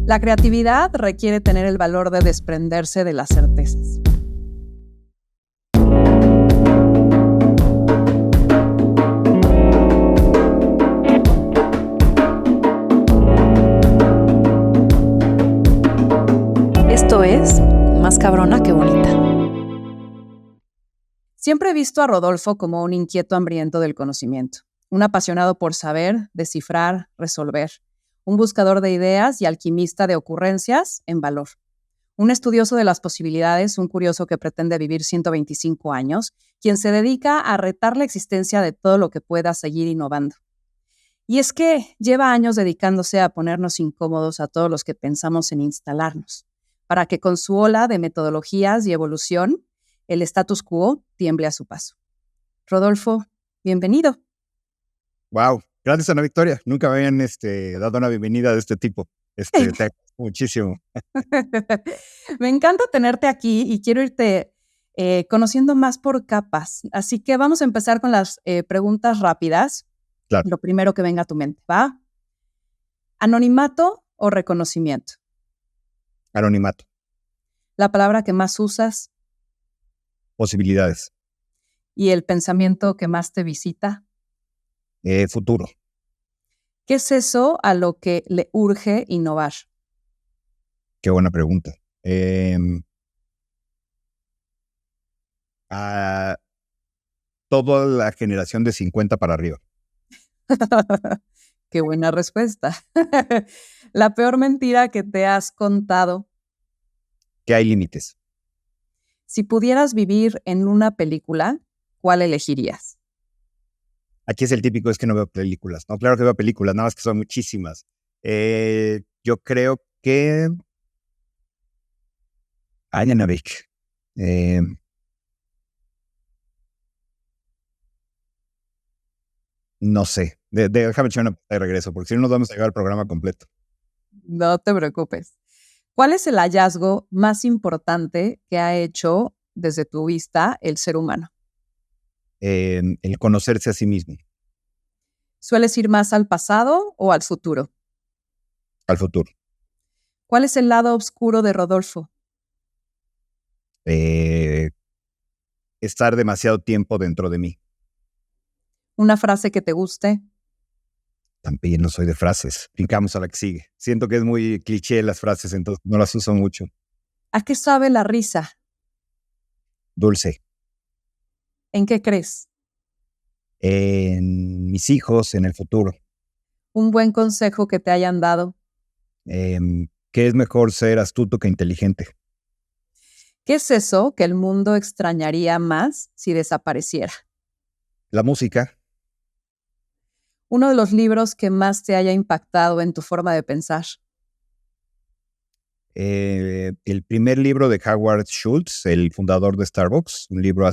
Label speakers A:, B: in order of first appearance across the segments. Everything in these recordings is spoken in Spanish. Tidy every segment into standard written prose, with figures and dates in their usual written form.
A: La creatividad requiere tener el valor de desprenderse de las certezas. Esto es Más cabrona que bonita. Siempre he visto a Rodolfo como un inquieto hambriento del conocimiento, un apasionado por saber, descifrar, resolver, un buscador de ideas y alquimista de ocurrencias en valor. Un estudioso de las posibilidades, un curioso que pretende vivir 125 años, quien se dedica a retar la existencia de todo lo que pueda seguir innovando. Y es que lleva años dedicándose a ponernos incómodos a todos los que pensamos en instalarnos, para que con su ola de metodologías y evolución, el status quo tiemble a su paso. Rodolfo, bienvenido.
B: Wow, gracias Ana Victoria. Nunca me habían dado una bienvenida de este tipo. Te agradezco muchísimo.
A: Me encanta tenerte aquí y quiero irte conociendo más por capas. Así que vamos a empezar con las preguntas rápidas.
B: Claro.
A: Lo primero que venga a tu mente, ¿va? ¿Anonimato o reconocimiento?
B: Anonimato.
A: ¿La palabra que más usas?
B: Posibilidades.
A: ¿Y el pensamiento que más te visita?
B: Futuro.
A: ¿Qué es eso a lo que le urge innovar?
B: Qué buena pregunta. A toda la generación de 50 para arriba.
A: Qué buena respuesta. La peor mentira que te has contado.
B: Que hay límites.
A: Si pudieras vivir en una película, ¿cuál elegirías?
B: Aquí es el típico, es que no veo películas. No, claro que veo películas, nada más que son muchísimas. Yo creo que... Ana Vic. No sé. Déjame echar una de regreso, porque si no nos vamos a llegar al programa completo.
A: No te preocupes. ¿Cuál es el hallazgo más importante que ha hecho, desde tu vista, el ser humano?
B: El conocerse a sí mismo.
A: ¿Sueles ir más al pasado o al futuro?
B: Al futuro.
A: ¿Cuál es el lado oscuro de Rodolfo?
B: Estar demasiado tiempo dentro de mí.
A: ¿Una frase que te guste?
B: También no soy de frases. Brincamos a la que sigue. Siento que es muy cliché las frases, entonces no las uso mucho.
A: ¿A qué sabe la risa?
B: Dulce.
A: ¿En qué crees?
B: En mis hijos, en el futuro.
A: ¿Un buen consejo que te hayan dado?
B: Que es mejor ser astuto que inteligente.
A: ¿Qué es eso que el mundo extrañaría más si desapareciera?
B: La música.
A: Uno de los libros que más te haya impactado en tu forma de pensar.
B: El primer libro de Howard Schultz, el fundador de Starbucks, un libro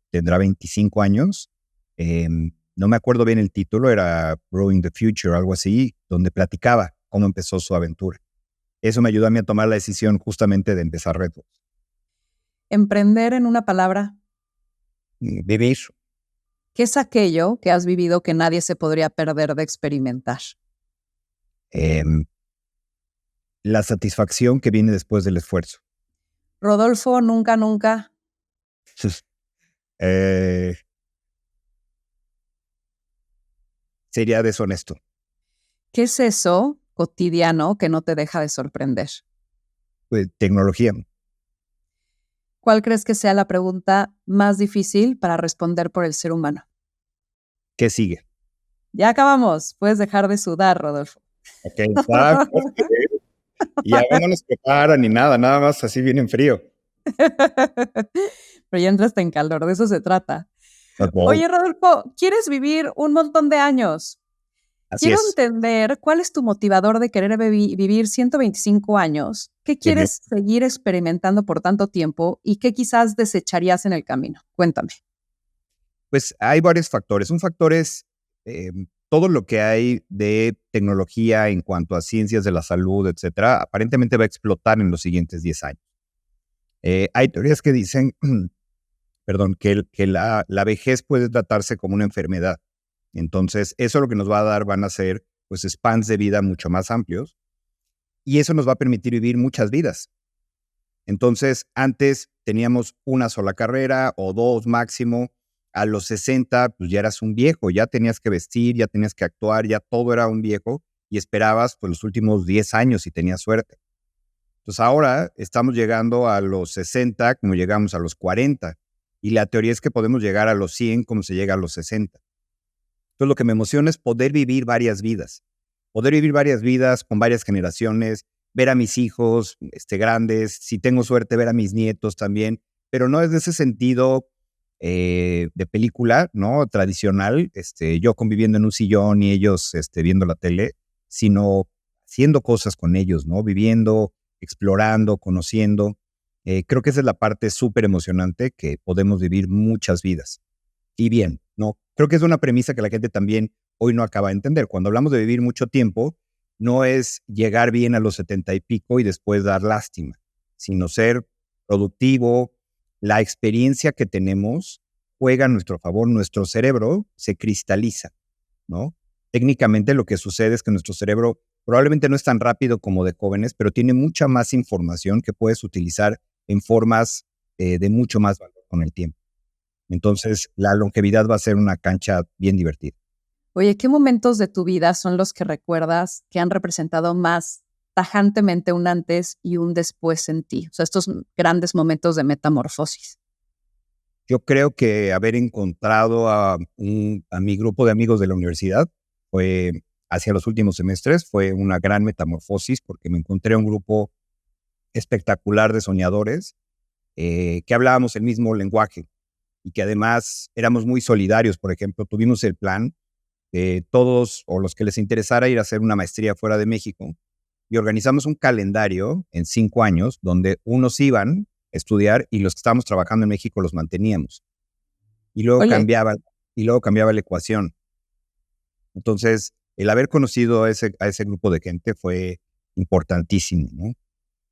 B: tendrá 25 años. No me acuerdo bien el título, era Growing the Future, algo así, donde platicaba cómo empezó su aventura. Eso me ayudó a mí a tomar la decisión justamente de empezar retos.
A: Emprender, en una palabra.
B: Vivir.
A: ¿Qué es aquello que has vivido que nadie se podría perder de experimentar?
B: La satisfacción que viene después del esfuerzo.
A: Rodolfo, nunca.
B: Sería deshonesto.
A: ¿Qué es eso cotidiano que no te deja de sorprender?
B: Pues, tecnología.
A: ¿Cuál crees que sea la pregunta más difícil para responder por el ser humano?
B: ¿Qué sigue?
A: Ya acabamos. Puedes dejar de sudar, Rodolfo.
B: Ok, está. Y ya no nos preparan ni nada, nada más así viene en frío.
A: Pero ya entraste en calor, de eso se trata.
B: Okay.
A: Oye, Rodolfo, ¿quieres vivir un montón de años? Quiero entender cuál es tu motivador de querer vivir 125 años. ¿Qué quieres seguir experimentando por tanto tiempo y qué quizás desecharías en el camino? Cuéntame.
B: Pues hay varios factores. Un factor es todo lo que hay de tecnología en cuanto a ciencias de la salud, etcétera, aparentemente va a explotar en los siguientes 10 años. Hay teorías que dicen, que la vejez puede tratarse como una enfermedad. Entonces, eso lo que nos va a dar van a ser pues spans de vida mucho más amplios. y eso nos va a permitir vivir muchas vidas. Entonces, antes teníamos una sola carrera o dos máximo. A los 60, pues ya eras un viejo, ya tenías que vestir, ya tenías que actuar, ya todo era un viejo y esperabas pues los últimos 10 años si tenías suerte. Entonces ahora estamos llegando a los 60 como llegamos a los 40 y la teoría es que podemos llegar a los 100 como se llega a los 60. Entonces lo que me emociona es poder vivir varias vidas con varias generaciones, ver a mis hijos grandes, si tengo suerte ver a mis nietos también, pero no es de ese sentido de película, ¿no? Tradicional, yo conviviendo en un sillón y ellos viendo la tele, sino haciendo cosas con ellos, ¿no? Viviendo, explorando, conociendo. Creo que esa es la parte súper emocionante, que podemos vivir muchas vidas. Y bien, ¿no? Creo que es una premisa que la gente también hoy no acaba de entender. Cuando hablamos de vivir mucho tiempo, no es llegar bien a los 70 y pico y después dar lástima, sino ser productivo. La experiencia que tenemos juega a nuestro favor. Nuestro cerebro se cristaliza, ¿no? Técnicamente lo que sucede es que nuestro cerebro probablemente no es tan rápido como de jóvenes, pero tiene mucha más información que puedes utilizar en formas de mucho más valor con el tiempo. Entonces, la longevidad va a ser una cancha bien divertida.
A: Oye, ¿qué momentos de tu vida son los que recuerdas que han representado más tajantemente un antes y un después en ti? O sea, estos grandes momentos de metamorfosis.
B: Yo creo que haber encontrado a mi grupo de amigos de la universidad fue, hacia los últimos semestres, fue una gran metamorfosis porque me encontré un grupo espectacular de soñadores que hablábamos el mismo lenguaje y que además éramos muy solidarios. Por ejemplo, tuvimos el plan de todos o los que les interesara ir a hacer una maestría fuera de México y organizamos un calendario en 5 años donde unos iban a estudiar y los que estábamos trabajando en México los manteníamos. Y luego
A: Oye,
B: cambiaba la ecuación. Entonces, el haber conocido a ese grupo de gente fue importantísimo, ¿no?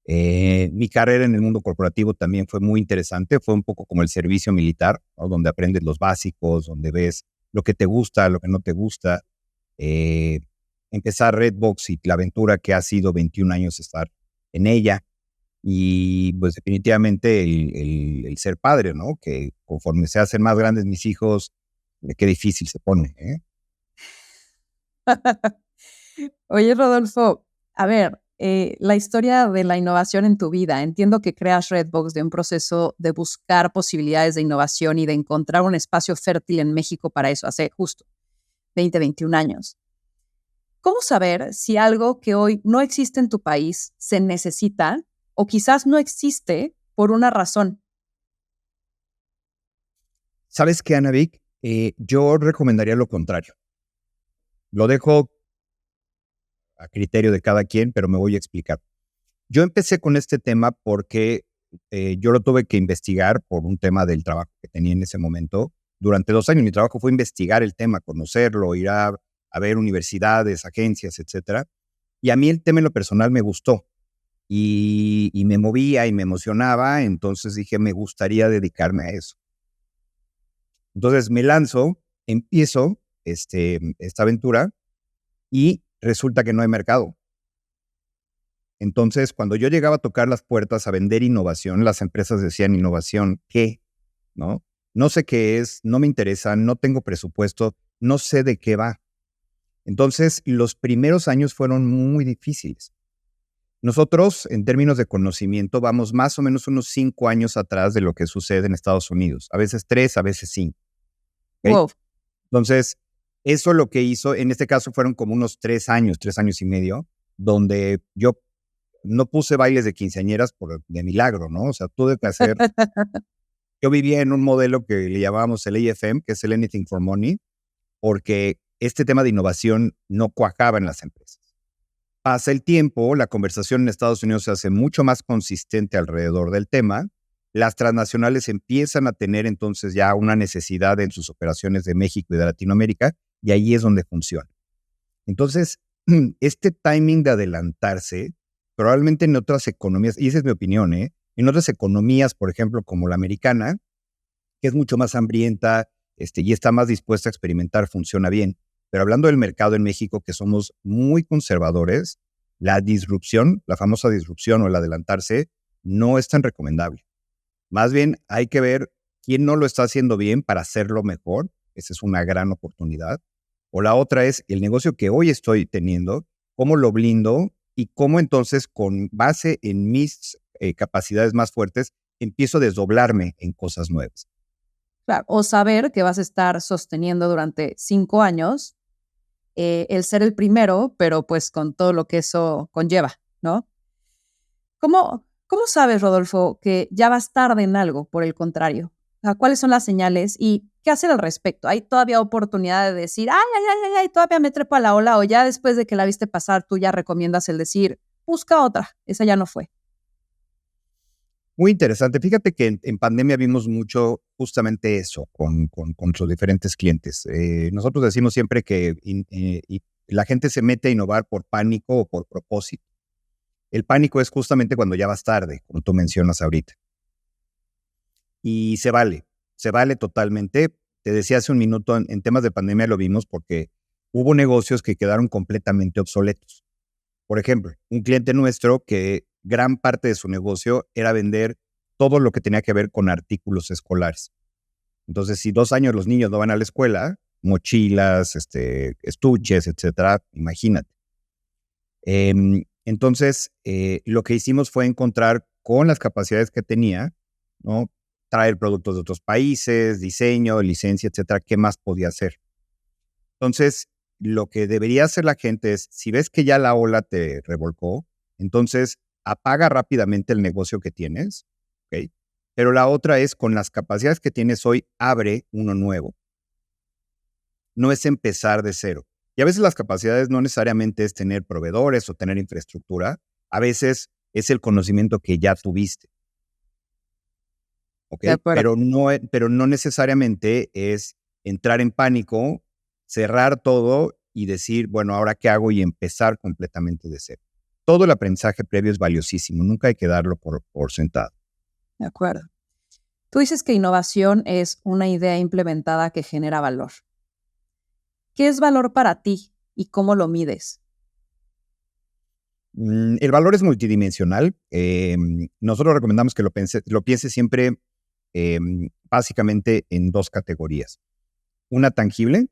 B: Mi carrera en el mundo corporativo también fue muy interesante. Fue un poco como el servicio militar, ¿no? Donde aprendes los básicos, donde ves lo que te gusta, lo que no te gusta. Empezar Redbox y la aventura que ha sido 21 años estar en ella. Y pues definitivamente el ser padre, ¿no? Que conforme se hacen más grandes mis hijos, qué difícil se pone, ¿eh?
A: oye, Rodolfo, a ver, la historia de la innovación en tu vida. Entiendo que creas Redbox de un proceso de buscar posibilidades de innovación y de encontrar un espacio fértil en México para eso, hace justo 20, 21 años. ¿Cómo saber si algo que hoy no existe en tu país se necesita o quizás no existe por una razón?
B: ¿Sabes qué, Ana Vic? Yo recomendaría lo contrario. Lo dejo a criterio de cada quien, pero me voy a explicar. Yo empecé con este tema porque yo lo tuve que investigar por un tema del trabajo que tenía en ese momento. Durante 2 años mi trabajo fue investigar el tema, conocerlo, ir a ver universidades, agencias, etcétera. Y a mí el tema en lo personal me gustó y me movía y me emocionaba, entonces dije, me gustaría dedicarme a eso. Entonces me lanzo, empiezo esta aventura y resulta que no hay mercado. Entonces, cuando yo llegaba a tocar las puertas a vender innovación, las empresas decían, ¿innovación qué? ¿No? No sé qué es, no me interesa, no tengo presupuesto, no sé de qué va. Entonces, los primeros años fueron muy difíciles. Nosotros, en términos de conocimiento, vamos más o menos unos 5 años atrás de lo que sucede en Estados Unidos. A veces 3, a veces 5. ¿Okay?
A: Wow.
B: Entonces, eso lo que hizo, en este caso fueron como unos 3 años, 3 años y medio, donde yo no puse bailes de quinceañeras de milagro, ¿no? O sea, tuve que hacer. Yo vivía en un modelo que le llamábamos el AFM, que es el Anything for Money, porque este tema de innovación no cuajaba en las empresas. Pasa el tiempo, la conversación en Estados Unidos se hace mucho más consistente alrededor del tema. Las transnacionales empiezan a tener entonces ya una necesidad en sus operaciones de México y de Latinoamérica, y ahí es donde funciona. Entonces, este timing de adelantarse, probablemente en otras economías, y esa es mi opinión, en otras economías, por ejemplo, como la americana, que es mucho más hambrienta y está más dispuesta a experimentar, funciona bien. Pero hablando del mercado en México, que somos muy conservadores, la disrupción, la famosa disrupción o el adelantarse, no es tan recomendable. Más bien hay que ver quién no lo está haciendo bien para hacerlo mejor. Esa es una gran oportunidad. O la otra es el negocio que hoy estoy teniendo, cómo lo blindo y cómo entonces con base en mis capacidades más fuertes empiezo a desdoblarme en cosas nuevas.
A: Claro, o saber que vas a estar sosteniendo durante 5 años el ser el primero, pero pues con todo lo que eso conlleva, ¿no? ¿Cómo sabes, Rodolfo, que ya vas tarde en algo, por el contrario? O sea, ¿cuáles son las señales y qué hacer al respecto? ¿Hay todavía oportunidad de decir, ay, ay, ay, ay, ay, todavía me trepo a la ola, o ya después de que la viste pasar, tú ya recomiendas el decir, busca otra, esa ya no fue?
B: Muy interesante. Fíjate que en pandemia vimos mucho justamente eso con sus diferentes clientes. Nosotros decimos siempre que la gente se mete a innovar por pánico o por propósito. El pánico es justamente cuando ya vas tarde, como tú mencionas ahorita. Y se vale totalmente. Te decía hace un minuto, en temas de pandemia lo vimos porque hubo negocios que quedaron completamente obsoletos. Por ejemplo, un cliente nuestro que gran parte de su negocio era vender todo lo que tenía que ver con artículos escolares. Entonces, si 2 años los niños no van a la escuela, mochilas, estuches, etcétera, imagínate. Entonces, lo que hicimos fue encontrar con las capacidades que tenía, ¿no? Traer productos de otros países, diseño, licencia, etcétera, ¿qué más podía hacer? Entonces, lo que debería hacer la gente es, si ves que ya la ola te revolcó, entonces apaga rápidamente el negocio que tienes, ¿ok? Pero la otra es, con las capacidades que tienes hoy, abre uno nuevo. No es empezar de cero. Y a veces las capacidades no necesariamente es tener proveedores o tener infraestructura, a veces es el conocimiento que ya tuviste, ¿ok?
A: De acuerdo.
B: Pero no necesariamente es entrar en pánico, cerrar todo y decir, bueno, ¿ahora qué hago? Y empezar completamente de cero. Todo el aprendizaje previo es valiosísimo, nunca hay que darlo por sentado.
A: De acuerdo. Tú dices que innovación es una idea implementada que genera valor. ¿Qué es valor para ti y cómo lo mides?
B: El valor es multidimensional. Nosotros recomendamos que lo piense siempre básicamente en dos categorías. Una tangible,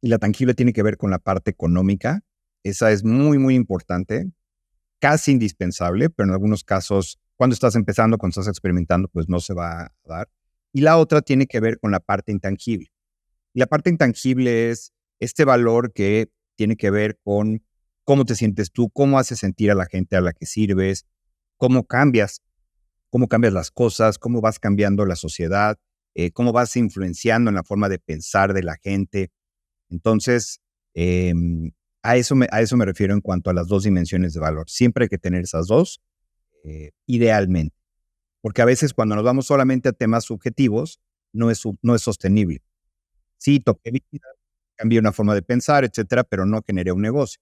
B: y la tangible tiene que ver con la parte económica. Esa es muy, muy importante, casi indispensable, pero en algunos casos, cuando estás empezando, cuando estás experimentando, pues no se va a dar. Y la otra tiene que ver con la parte intangible. Y la parte intangible es este valor que tiene que ver con cómo te sientes tú, cómo haces sentir a la gente a la que sirves, cómo cambias, cómo cambias las cosas, cómo vas cambiando la sociedad, cómo vas influenciando en la forma de pensar de la gente. Entonces, a eso me refiero en cuanto a las dos dimensiones de valor. Siempre hay que tener esas dos, idealmente. Porque a veces cuando nos vamos solamente a temas subjetivos, no es sostenible. Sí, toqué vida, cambié una forma de pensar, etcétera, pero no generé un negocio.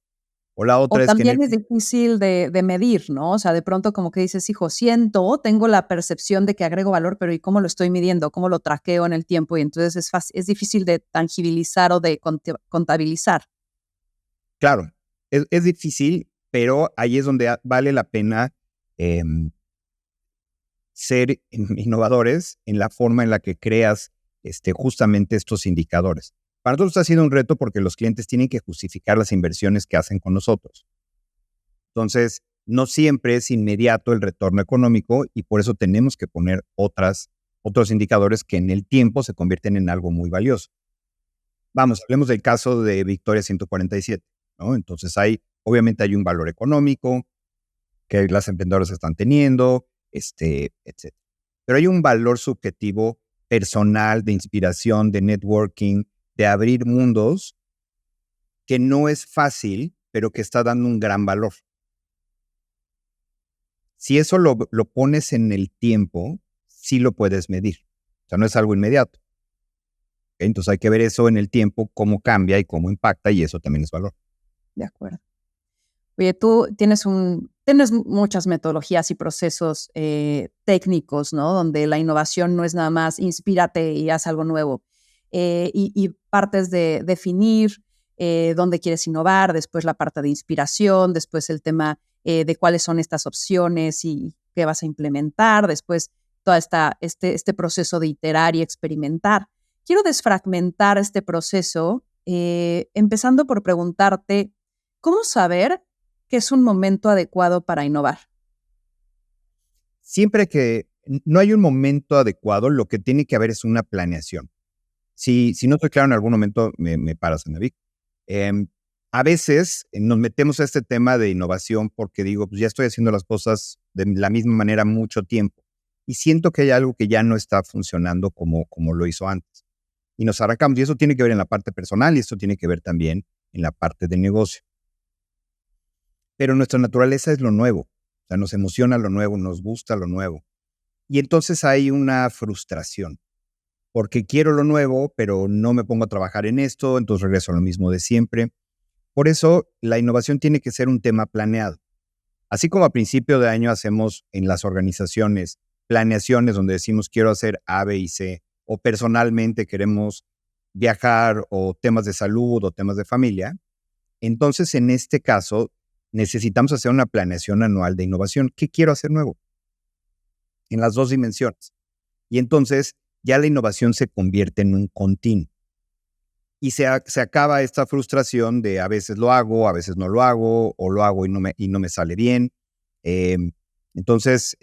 B: O la
A: O
B: otra es que
A: también es difícil de medir, ¿no? O sea, de pronto como que dices, hijo, siento, tengo la percepción de que agrego valor, pero ¿y cómo lo estoy midiendo? ¿Cómo lo traqueo en el tiempo? Y entonces es difícil de tangibilizar o de contabilizar.
B: claro, es difícil, pero ahí es donde vale la pena em, ser innovadores en la forma en la que creas justamente estos indicadores. Para nosotros ha sido un reto porque los clientes tienen que justificar las inversiones que hacen con nosotros. Entonces, no siempre es inmediato el retorno económico y por eso tenemos que poner otros indicadores que en el tiempo se convierten en algo muy valioso. Vamos, hablemos del caso de Victoria 147, ¿no? Entonces, obviamente hay un valor económico que las emprendedoras están teniendo, etcétera. Pero hay un valor subjetivo personal, de inspiración, de networking, de abrir mundos, que no es fácil, pero que está dando un gran valor. Si eso lo pones en el tiempo, sí lo puedes medir. O sea, no es algo inmediato. ¿Ok? Entonces hay que ver eso en el tiempo, cómo cambia y cómo impacta, y eso también es valor.
A: De acuerdo. Oye, tú tienes muchas metodologías y procesos técnicos, ¿no? Donde la innovación no es nada más inspírate y haz algo nuevo. Y partes de definir dónde quieres innovar, después la parte de inspiración, después el tema de cuáles son estas opciones y qué vas a implementar, después todo este proceso de iterar y experimentar. Quiero desfragmentar este proceso, empezando por preguntarte, ¿cómo saber que es un momento adecuado para innovar?
B: Siempre que no hay un momento adecuado, lo que tiene que haber es una planeación. Si no estoy claro en algún momento, me paras, Anavic. A veces nos metemos a este tema de innovación porque digo, pues ya estoy haciendo las cosas de la misma manera mucho tiempo y siento que hay algo que ya no está funcionando como lo hizo antes. Y nos arrancamos, y eso tiene que ver en la parte personal y esto tiene que ver también en la parte de negocio. Pero nuestra naturaleza es lo nuevo, o sea, nos emociona lo nuevo, nos gusta lo nuevo. Y entonces hay una frustración, porque quiero lo nuevo, pero no me pongo a trabajar en esto, entonces regreso a lo mismo de siempre. Por eso, la innovación tiene que ser un tema planeado. Así como a principio de año hacemos en las organizaciones planeaciones donde decimos quiero hacer A, B y C, o personalmente queremos viajar, o temas de salud, o temas de familia, entonces en este caso necesitamos hacer una planeación anual de innovación. ¿Qué quiero hacer nuevo? En las dos dimensiones. Y entonces ya la innovación se convierte en un continuo. Y se acaba esta frustración de a veces lo hago, a veces no lo hago, o lo hago y no me sale bien. Entonces,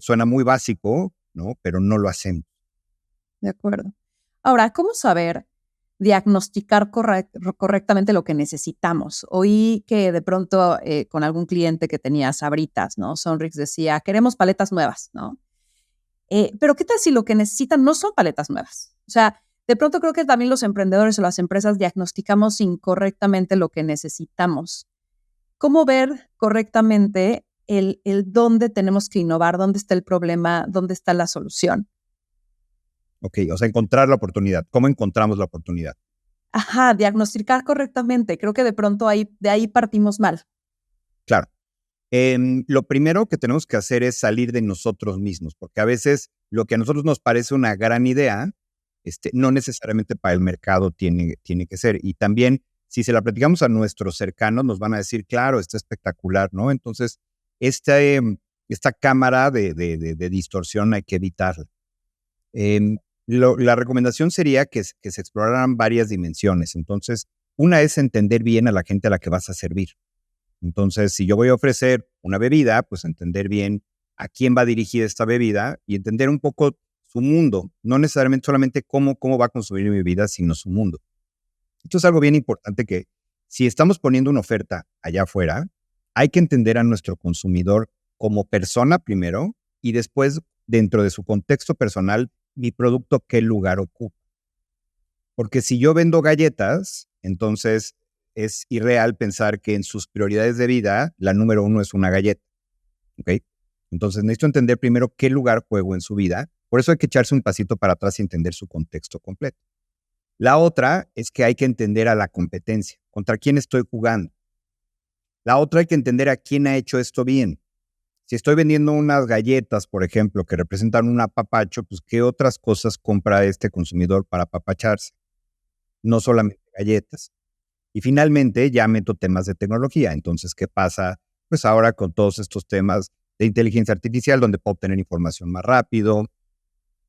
B: suena muy básico, ¿no? Pero no lo hacemos.
A: De acuerdo. Ahora, ¿cómo saber diagnosticar correctamente lo que necesitamos? Oí que de pronto con algún cliente que tenía Sabritas, ¿no? Sonrix decía, queremos paletas nuevas, ¿no? Pero ¿qué tal si lo que necesitan no son paletas nuevas? O sea, de pronto creo que también los emprendedores o las empresas diagnosticamos incorrectamente lo que necesitamos. ¿Cómo ver correctamente el dónde tenemos que innovar, dónde está el problema, dónde está la solución?
B: Ok, o sea, encontrar la oportunidad. ¿Cómo encontramos la oportunidad?
A: Ajá, diagnosticar correctamente. Creo que de pronto de ahí partimos mal.
B: Claro. Lo primero que tenemos que hacer es salir de nosotros mismos, porque a veces lo que a nosotros nos parece una gran idea, no necesariamente para el mercado tiene que ser. Y también, si se la platicamos a nuestros cercanos, nos van a decir, claro, está espectacular, ¿no? Entonces, esta cámara de distorsión hay que evitarla. La recomendación sería que se exploraran varias dimensiones. Entonces, una es entender bien a la gente a la que vas a servir. Entonces, si yo voy a ofrecer una bebida, pues entender bien a quién va dirigida esta bebida y entender un poco su mundo, no necesariamente solamente cómo va a consumir mi bebida, sino su mundo. Esto es algo bien importante que si estamos poniendo una oferta allá afuera, hay que entender a nuestro consumidor como persona primero y después, dentro de su contexto personal, mi producto qué lugar ocupa. Porque si yo vendo galletas, entonces es irreal pensar que en sus prioridades de vida, la número uno es una galleta. ¿Ok? Entonces necesito entender primero qué lugar juego en su vida. Por eso hay que echarse un pasito para atrás y entender su contexto completo. La otra es que hay que entender a la competencia. ¿Contra quién estoy jugando? La otra hay que entender a quién ha hecho esto bien. Si estoy vendiendo unas galletas, por ejemplo, que representan un apapacho, pues ¿qué otras cosas compra este consumidor para apapacharse? No solamente galletas. Y finalmente ya meto temas de tecnología. Entonces, ¿qué pasa? Pues ahora con todos estos temas de inteligencia artificial, donde puedo obtener información más rápido.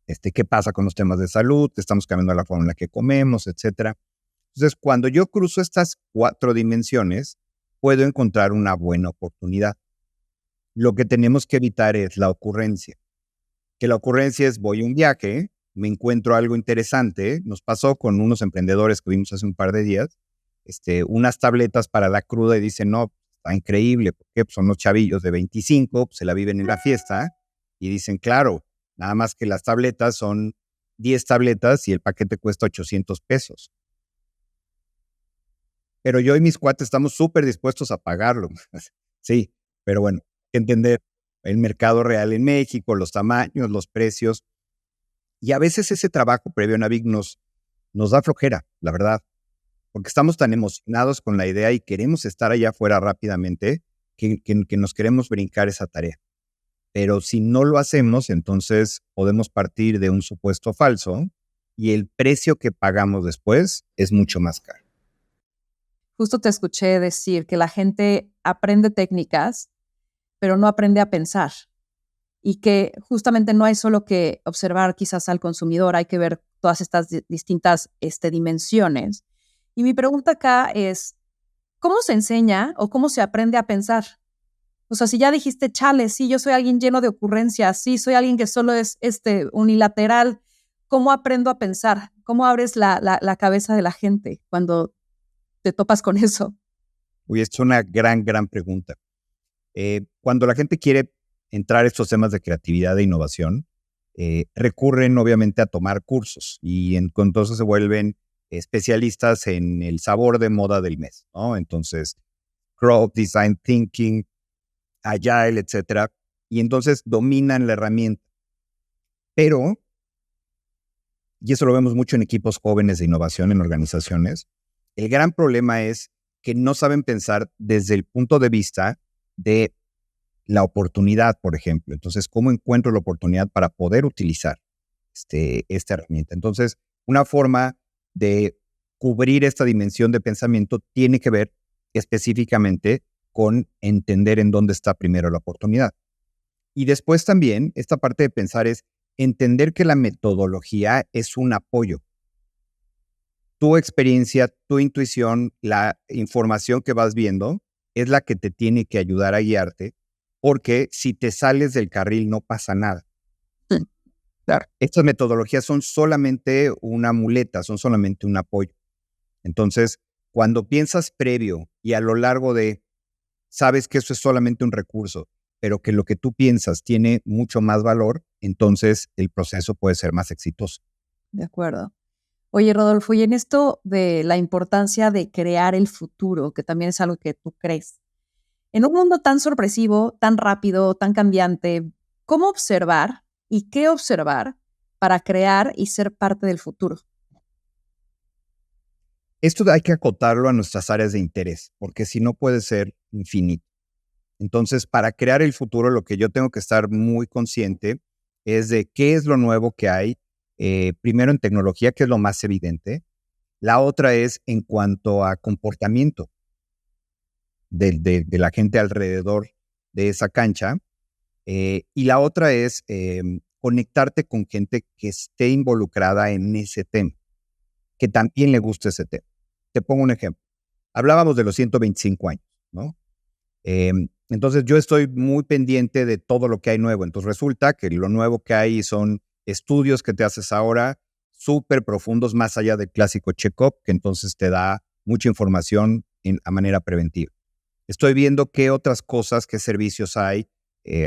B: ¿Qué pasa con los temas de salud? Estamos cambiando la forma en la que comemos, etcétera. Entonces, cuando yo cruzo estas 4 dimensiones, puedo encontrar una buena oportunidad. Lo que tenemos que evitar es la ocurrencia. Que la ocurrencia es voy a un viaje, me encuentro algo interesante. Nos pasó con unos emprendedores que vimos hace un par de días, unas tabletas para la cruda y dicen, no, está increíble, porque pues, son unos chavillos de 25, pues, se la viven en la fiesta y dicen, claro, nada más que las tabletas son 10 tabletas y el paquete cuesta 800 pesos. Pero yo y mis cuates estamos súper dispuestos a pagarlo. Sí, pero bueno, hay que entender el mercado real en México, los tamaños, los precios. Y a veces ese trabajo previo, Navic, nos da flojera, la verdad, porque estamos tan emocionados con la idea y queremos estar allá afuera rápidamente que nos queremos brincar esa tarea. Pero si no lo hacemos, entonces podemos partir de un supuesto falso y el precio que pagamos después es mucho más caro.
A: justo te escuché decir que la gente aprende técnicas, pero no aprende a pensar. Y que justamente no hay solo que observar quizás al consumidor, hay que ver todas estas distintas dimensiones. Y mi pregunta acá es, ¿cómo se enseña o cómo se aprende a pensar? O sea, si ya dijiste, chale, sí, yo soy alguien lleno de ocurrencias, sí, soy alguien que solo es unilateral, ¿cómo aprendo a pensar? ¿Cómo abres la cabeza de la gente cuando te topas con eso?
B: Uy, es una gran pregunta. Cuando la gente quiere entrar a estos temas de creatividad e innovación, recurren obviamente a tomar cursos y entonces se vuelven especialistas en el sabor de moda del mes, ¿no? Entonces, Growth, Design Thinking, Agile, etcétera, y entonces dominan la herramienta. Pero, y eso lo vemos mucho en equipos jóvenes de innovación en organizaciones, el gran problema es que no saben pensar desde el punto de vista de la oportunidad, por ejemplo. Entonces, ¿cómo encuentro la oportunidad para poder utilizar esta herramienta? Entonces, una forma de cubrir esta dimensión de pensamiento tiene que ver específicamente con entender en dónde está primero la oportunidad. Y después también, esta parte de pensar es entender que la metodología es un apoyo. Tu experiencia, tu intuición, la información que vas viendo es la que te tiene que ayudar a guiarte, porque si te sales del carril no pasa nada. Claro. Estas metodologías son solamente una muleta, son solamente un apoyo. Entonces, cuando piensas previo y a lo largo de, sabes que eso es solamente un recurso, pero que lo que tú piensas tiene mucho más valor, entonces el proceso puede ser más exitoso.
A: De acuerdo. Oye, Rodolfo, y en esto de la importancia de crear el futuro, que también es algo que tú crees, en un mundo tan sorpresivo, tan rápido, tan cambiante, ¿cómo observar y qué observar para crear y ser parte del futuro?
B: Esto hay que acotarlo a nuestras áreas de interés, porque si no puede ser infinito. Entonces, para crear el futuro, lo que yo tengo que estar muy consciente es de qué es lo nuevo que hay, primero en tecnología, que es lo más evidente. La otra es en cuanto a comportamiento de la gente alrededor de esa cancha. Y la otra es conectarte con gente que esté involucrada en ese tema, que también le guste ese tema. Te pongo un ejemplo. Hablábamos de los 125 años, ¿no? Entonces yo estoy muy pendiente de todo lo que hay nuevo. Entonces resulta que lo nuevo que hay son estudios que te haces ahora súper profundos, más allá del clásico check-up, que entonces te da mucha información a manera preventiva. Estoy viendo qué otras cosas, qué servicios hay.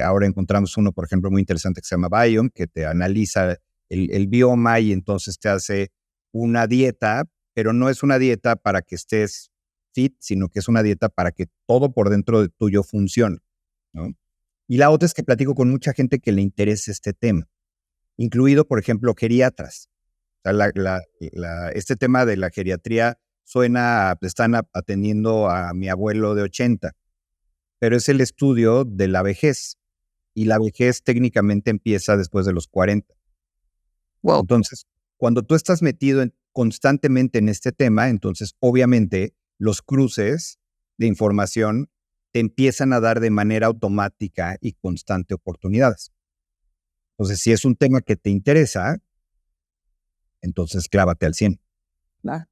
B: Ahora encontramos uno, por ejemplo, muy interesante que se llama Biome, que te analiza el bioma y entonces te hace una dieta, pero no es una dieta para que estés fit, sino que es una dieta para que todo por dentro de tuyo funcione, ¿no? Y la otra es que platico con mucha gente que le interesa este tema, incluido, por ejemplo, geriatras. O sea, este tema de la geriatría suena, están atendiendo a mi abuelo de 80, pero es el estudio de la vejez, y la vejez técnicamente empieza después de los 40. Wow. Entonces, cuando tú estás metido constantemente en este tema, entonces obviamente los cruces de información te empiezan a dar de manera automática y constante oportunidades. Entonces, si es un tema que te interesa, entonces clávate al 100.
A: Claro.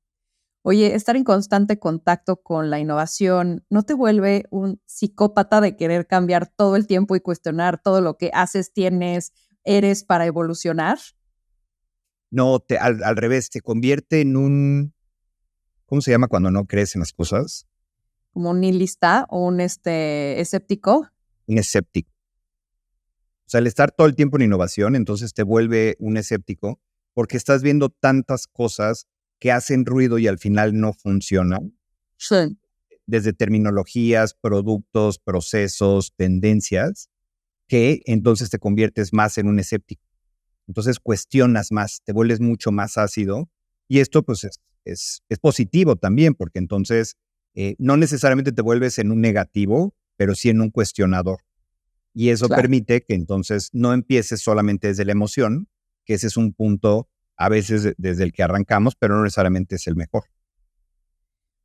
A: Oye, estar en constante contacto con la innovación, ¿no te vuelve un psicópata de querer cambiar todo el tiempo y cuestionar todo lo que haces, tienes, eres para evolucionar?
B: No, al revés, te convierte en un, ¿cómo se llama cuando no crees en las cosas?
A: ¿Como un nihilista o un escéptico?
B: Un escéptico. O sea, el estar todo el tiempo en innovación, entonces te vuelve un escéptico porque estás viendo tantas cosas que hacen ruido y al final no funcionan.
A: Sí.
B: Desde terminologías, productos, procesos, tendencias, que entonces te conviertes más en un escéptico. Entonces cuestionas más, te vuelves mucho más ácido y esto pues es positivo también porque entonces no necesariamente te vuelves en un negativo, pero sí en un cuestionador. Y eso permite que entonces no empieces solamente desde la emoción, que ese es un punto a veces desde el que arrancamos, pero no necesariamente es el mejor.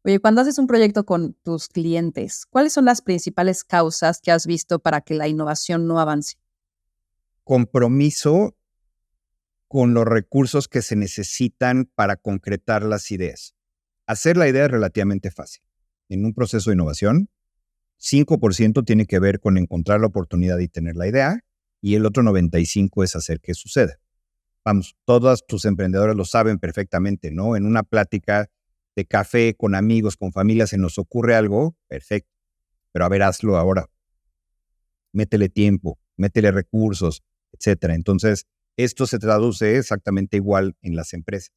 A: Oye, cuando haces un proyecto con tus clientes, ¿cuáles son las principales causas que has visto para que la innovación no avance?
B: Compromiso con los recursos que se necesitan para concretar las ideas. Hacer la idea es relativamente fácil. En un proceso de innovación, 5% tiene que ver con encontrar la oportunidad y tener la idea, y el otro 95% es hacer que suceda. Vamos, todos tus emprendedores lo saben perfectamente, ¿no? En una plática de café con amigos, con familia, se nos ocurre algo, perfecto, pero a ver, hazlo ahora. Métele tiempo, métele recursos, etcétera. Entonces, esto se traduce exactamente igual en las empresas.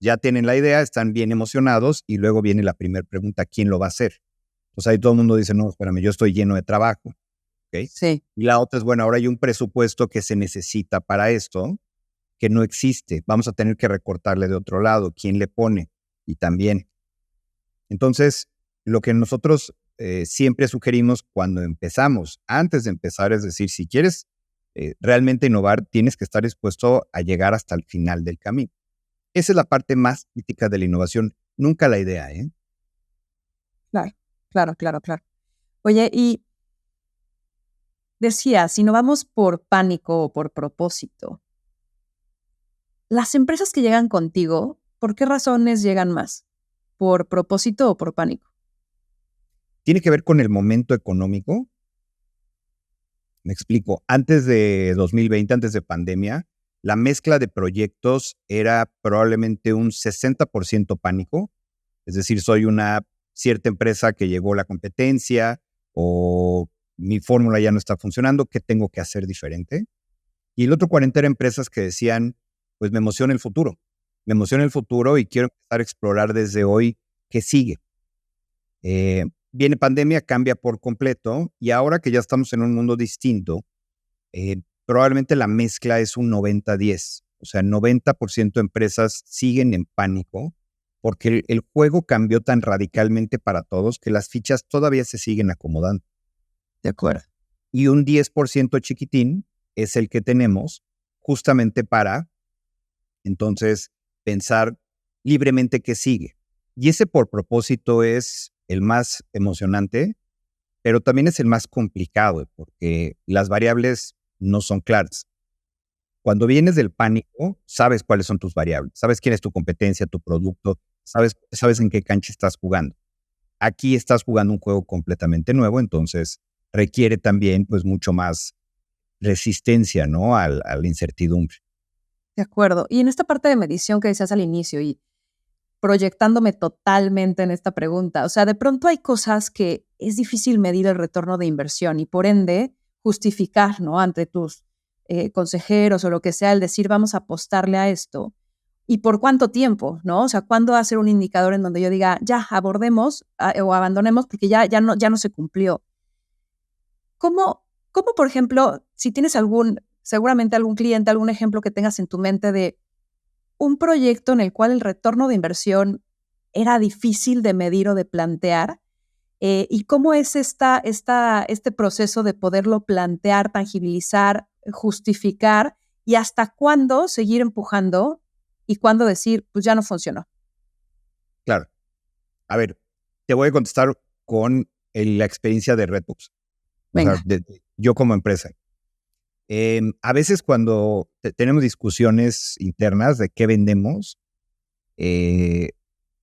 B: Ya tienen la idea, están bien emocionados y luego viene la primera pregunta, ¿quién lo va a hacer? Pues ahí todo el mundo dice, no, espérame, yo estoy lleno de trabajo, ¿ok?
A: Sí,
B: Y la otra es, bueno, ahora hay un presupuesto que se necesita para esto, que no existe. Vamos a tener que recortarle de otro lado. ¿Quién le pone? Y también. Entonces, lo que nosotros siempre sugerimos cuando empezamos, antes de empezar, es decir, si quieres realmente innovar, tienes que estar dispuesto a llegar hasta el final del camino. Esa es la parte más crítica de la innovación, nunca la idea, ¿eh?
A: claro, claro, claro, claro. Oye, y decía, si no vamos por pánico o por propósito, las empresas que llegan contigo, ¿por qué razones llegan más? ¿Por propósito o por pánico?
B: Tiene que ver con el momento económico. Me explico. Antes de 2020, antes de pandemia, la mezcla de proyectos era probablemente un 60% pánico. Es decir, soy una cierta empresa que llegó la competencia o mi fórmula ya no está funcionando, ¿qué tengo que hacer diferente? Y el otro 40 eran empresas que decían, pues me emociona el futuro. Me emociona el futuro y quiero empezar a explorar desde hoy qué sigue. Viene pandemia, cambia por completo y ahora que ya estamos en un mundo distinto, probablemente la mezcla es un 90-10. O sea, 90% de empresas siguen en pánico porque el juego cambió tan radicalmente para todos que las fichas todavía se siguen acomodando.
A: De acuerdo.
B: Y un 10% chiquitín es el que tenemos justamente para entonces pensar libremente qué sigue. Y ese por propósito es el más emocionante, pero también es el más complicado porque las variables no son claras. Cuando vienes del pánico, sabes cuáles son tus variables, sabes quién es tu competencia, tu producto, sabes en qué cancha estás jugando. Aquí estás jugando un juego completamente nuevo, entonces requiere también pues mucho más resistencia, ¿no? A la incertidumbre.
A: De acuerdo. Y en esta parte de medición que decías al inicio y proyectándome totalmente en esta pregunta, o sea, de pronto hay cosas que es difícil medir el retorno de inversión y por ende justificar, ¿no? Ante tus consejeros o lo que sea, el decir vamos a apostarle a esto y por cuánto tiempo, ¿no? O sea, ¿cuándo hacer un indicador en donde yo diga ya abordemos o abandonemos porque ya no se cumplió? ¿Cómo, por ejemplo, si tienes seguramente algún cliente, algún ejemplo que tengas en tu mente de un proyecto en el cual el retorno de inversión era difícil de medir o de plantear, y cómo es este proceso de poderlo plantear, tangibilizar, justificar y hasta cuándo seguir empujando y cuándo decir, pues ya no funcionó.
B: Claro. A ver, te voy a contestar con la experiencia de Redbox. O sea,
A: Venga,
B: yo como empresa. A veces cuando tenemos discusiones internas de qué vendemos, eh,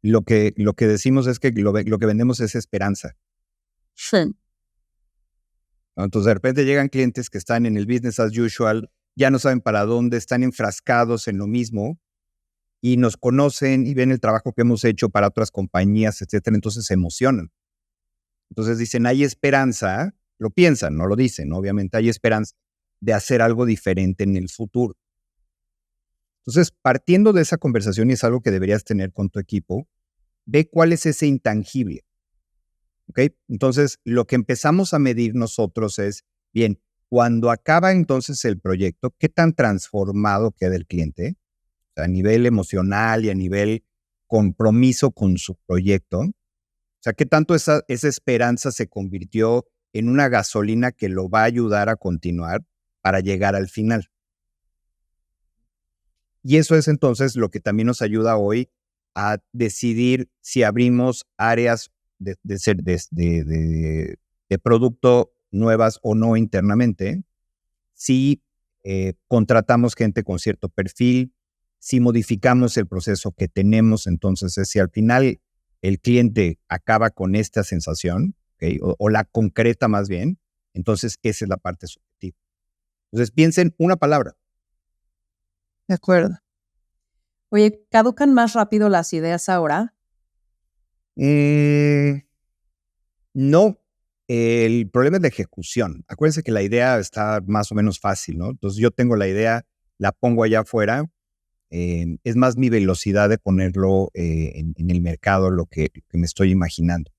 B: lo que decimos es que lo que vendemos es esperanza,
A: sí,
B: ¿no? Entonces, de repente llegan clientes que están en el business as usual, ya no saben para dónde, están enfrascados en lo mismo y nos conocen y ven el trabajo que hemos hecho para otras compañías, etcétera, entonces se emocionan. Entonces dicen, hay esperanza, lo piensan, no lo dicen, ¿no? Obviamente hay esperanza de hacer algo diferente en el futuro. Entonces, partiendo de esa conversación, y es algo que deberías tener con tu equipo, ve cuál es ese intangible, ¿ok? Entonces, lo que empezamos a medir nosotros es, bien, cuando acaba entonces el proyecto, ¿qué tan transformado queda el cliente? O sea, a nivel emocional y a nivel compromiso con su proyecto. O sea, ¿qué tanto esa esperanza se convirtió en una gasolina que lo va a ayudar a continuar para llegar al final? Y eso es entonces lo que también nos ayuda hoy a decidir si abrimos áreas de producto nuevas o no internamente, si contratamos gente con cierto perfil, si modificamos el proceso que tenemos. Entonces, si al final el cliente acaba con esta sensación, ¿okay? O la concreta más bien, entonces esa es la parte subjetiva. Entonces, piensen una palabra.
A: De acuerdo. Oye, ¿caducan más rápido las ideas ahora?
B: No, el problema es la ejecución. Acuérdense que la idea está más o menos fácil, ¿no? Entonces yo tengo la idea, la pongo allá afuera, es más mi velocidad de ponerlo en el mercado, lo que me estoy imaginando.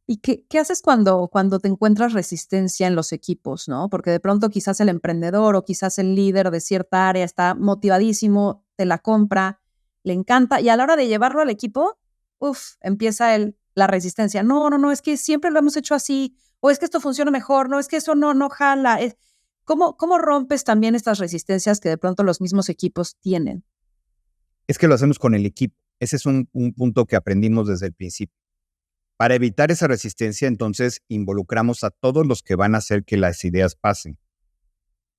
A: ¿Y qué haces cuando te encuentras resistencia en los equipos, no? Porque de pronto quizás el emprendedor o quizás el líder de cierta área está motivadísimo, te la compra, le encanta, y a la hora de llevarlo al equipo, empieza la resistencia. No, es que siempre lo hemos hecho así, o es que esto funciona mejor, no, es que eso no jala. ¿Cómo rompes también estas resistencias que de pronto los mismos equipos tienen?
B: Es que lo hacemos con el equipo. Ese es un punto que aprendimos desde el principio. Para evitar esa resistencia, entonces, involucramos a todos los que van a hacer que las ideas pasen.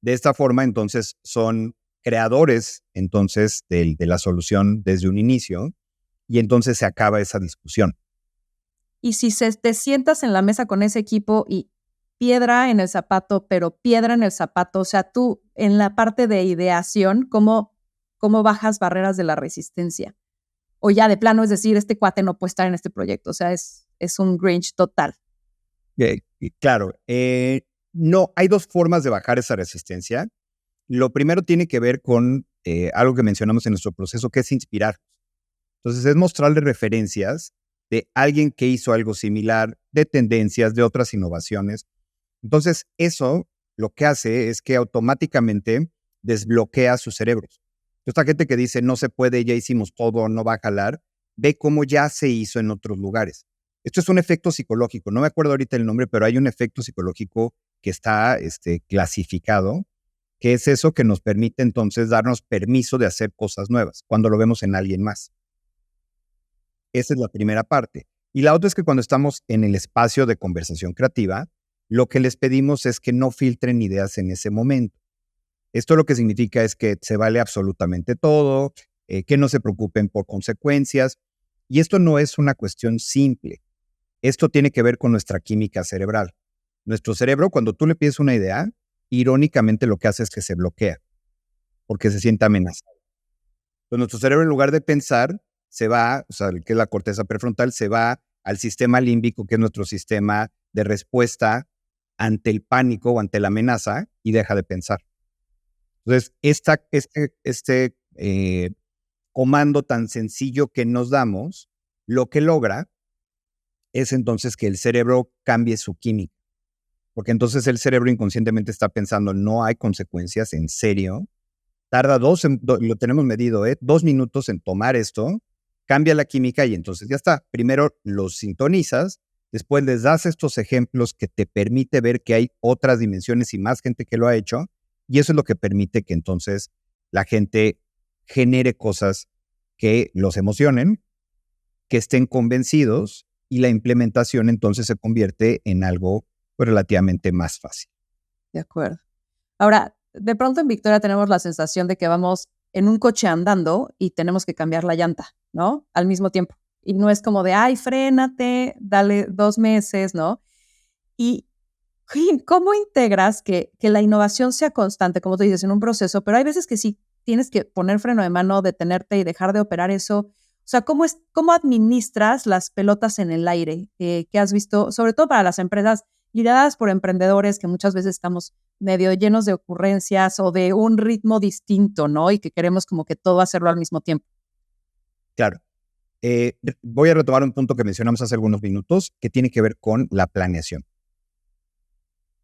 B: De esta forma, entonces, son creadores, entonces, de la solución desde un inicio, y entonces se acaba esa discusión.
A: Y si te sientas en la mesa con ese equipo y piedra en el zapato, pero piedra en el zapato, o sea, tú en la parte de ideación, ¿cómo bajas barreras de la resistencia? O ya de plano, es decir, este cuate no puede estar en este proyecto, o sea, es un Grinch total.
B: Claro, no, hay dos formas de bajar esa resistencia. Lo primero tiene que ver con algo que mencionamos en nuestro proceso, que es inspirar. Entonces, es mostrarle referencias de alguien que hizo algo similar, de tendencias, de otras innovaciones. Entonces, eso lo que hace es que automáticamente desbloquea sus cerebros. Esta gente que dice, no se puede, ya hicimos todo, no va a jalar, ve cómo ya se hizo en otros lugares. Esto es un efecto psicológico. No me acuerdo ahorita el nombre, pero hay un efecto psicológico que está clasificado, que es eso que nos permite entonces darnos permiso de hacer cosas nuevas cuando lo vemos en alguien más. Esa es la primera parte. Y la otra es que cuando estamos en el espacio de conversación creativa, lo que les pedimos es que no filtren ideas en ese momento. Esto lo que significa es que se vale absolutamente todo, que no se preocupen por consecuencias. Y esto no es una cuestión simple. Esto tiene que ver con nuestra química cerebral. Nuestro cerebro, cuando tú le pides una idea, irónicamente lo que hace es que se bloquea, porque se siente amenazado. Entonces, nuestro cerebro, en lugar de pensar, se va, o sea, que es la corteza prefrontal, se va al sistema límbico, que es nuestro sistema de respuesta ante el pánico o ante la amenaza, y deja de pensar. Entonces, este comando tan sencillo que nos damos, lo que logra es entonces que el cerebro cambie su química. Porque entonces el cerebro inconscientemente está pensando, no hay consecuencias, en serio. Tarda lo tenemos medido, 2 minutos en tomar esto, cambia la química y entonces ya está. Primero los sintonizas, después les das estos ejemplos que te permite ver que hay otras dimensiones y más gente que lo ha hecho, y eso es lo que permite que entonces la gente genere cosas que los emocionen, que estén convencidos, y la implementación entonces se convierte en algo pues, relativamente más fácil.
A: De acuerdo. Ahora, de pronto en Victoria tenemos la sensación de que vamos en un coche andando y tenemos que cambiar la llanta, ¿no? Al mismo tiempo. Y no es como de, ay, frénate, dale 2 meses, ¿no? Y ¿cómo integras que la innovación sea constante, como tú dices, en un proceso, pero hay veces que sí tienes que poner freno de mano, detenerte y dejar de operar eso? O sea, ¿cómo administras las pelotas en el aire que has visto, sobre todo para las empresas lideradas por emprendedores que muchas veces estamos medio llenos de ocurrencias o de un ritmo distinto, ¿no? Y que queremos como que todo hacerlo al mismo tiempo.
B: Claro. Voy a retomar un punto que mencionamos hace algunos minutos, que tiene que ver con la planeación.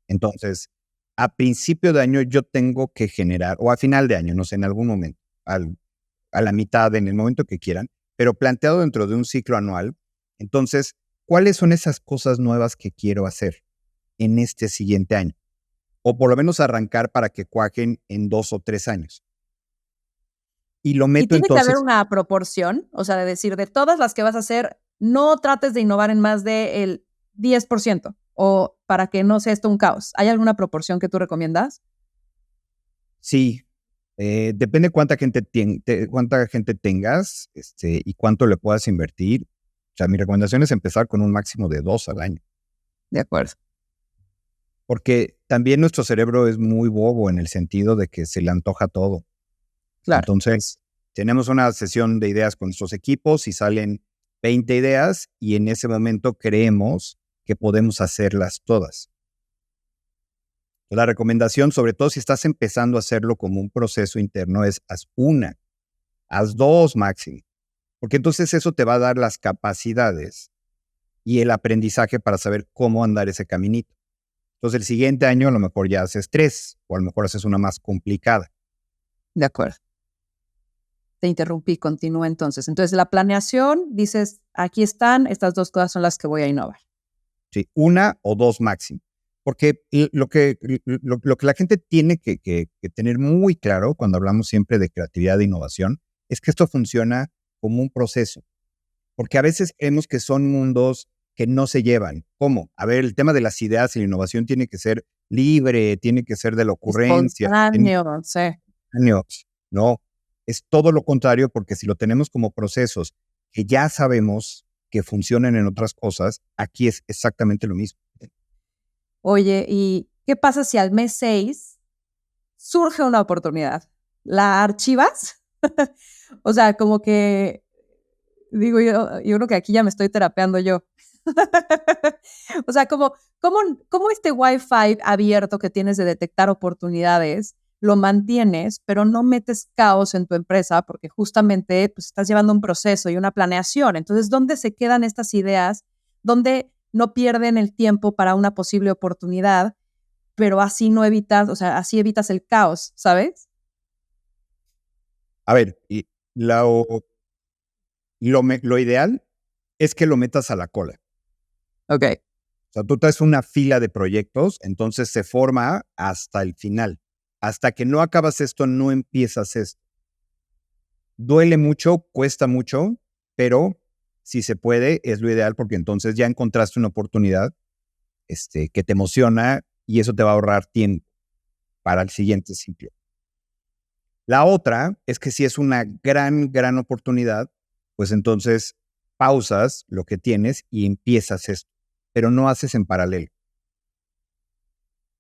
B: Entonces, a principio de año yo tengo que generar, o a final de año, no sé, en algún momento, a la mitad, en el momento que quieran, pero planteado dentro de un ciclo anual. Entonces, ¿cuáles son esas cosas nuevas que quiero hacer en este siguiente año? O por lo menos arrancar para que cuajen en 2 o 3 años. y lo
A: Y
B: meto
A: tiene que haber
B: entonces.
A: una proporción, o sea, de decir, de todas las que vas a hacer, no trates de innovar en más del 10%, o para que no sea esto un caos. ¿Hay alguna proporción que tú recomiendas?
B: Sí, depende cuánta gente tengas, y cuánto le puedas invertir. O sea, mi recomendación es empezar con un máximo de 2 al año,
A: De acuerdo.
B: porque también nuestro cerebro es muy bobo en el sentido de que se le antoja todo.
A: Claro.
B: Entonces, tenemos una sesión de ideas con nuestros equipos y salen 20 ideas y en ese momento creemos que podemos hacerlas todas. La recomendación, sobre todo si estás empezando a hacerlo como un proceso interno, es haz una, haz dos máximo, porque entonces eso te va a dar las capacidades y el aprendizaje para saber cómo andar ese caminito. Entonces el siguiente año a lo mejor ya haces tres o a lo mejor haces una más complicada.
A: De acuerdo. Te interrumpí, continúa entonces. Entonces, la planeación, dices, aquí están, estas dos cosas son las que voy a innovar.
B: ¿Sí? Una o dos máximo. Porque lo que la gente tiene que tener muy claro cuando hablamos siempre de creatividad e innovación es que esto funciona como un proceso. Porque a veces creemos que son mundos que no se llevan. ¿Cómo? A ver, el tema de las ideas y la innovación tiene que ser libre, tiene que ser de la ocurrencia, tiene que
A: Espontáneo, sí.
B: ser años. No, es todo lo contrario, porque si lo tenemos como procesos que ya sabemos que funcionan en otras cosas, aquí es exactamente lo mismo.
A: Oye, ¿y qué pasa si al mes 6 surge una oportunidad? ¿La archivas? O sea, como que, digo yo creo que aquí ya me estoy terapeando yo. O sea, ¿cómo este Wi-Fi abierto que tienes de detectar oportunidades lo mantienes, pero no metes caos en tu empresa porque justamente pues, estás llevando un proceso y una planeación? Entonces, ¿dónde se quedan estas ideas? ¿Dónde no pierden el tiempo para una posible oportunidad, pero así no evitas, o sea, así evitas el caos, ¿sabes?
B: A ver, y lo ideal es que lo metas a la cola.
A: Ok,
B: O sea, tú traes una fila de proyectos, entonces se forma hasta el final. Hasta que no acabas esto, no empiezas esto. Duele mucho, cuesta mucho, pero si se puede, es lo ideal porque entonces ya encontraste una oportunidad, que te emociona y eso te va a ahorrar tiempo para el siguiente ciclo. La otra es que si es una gran, gran oportunidad, pues entonces pausas lo que tienes y empiezas esto, pero no haces en paralelo.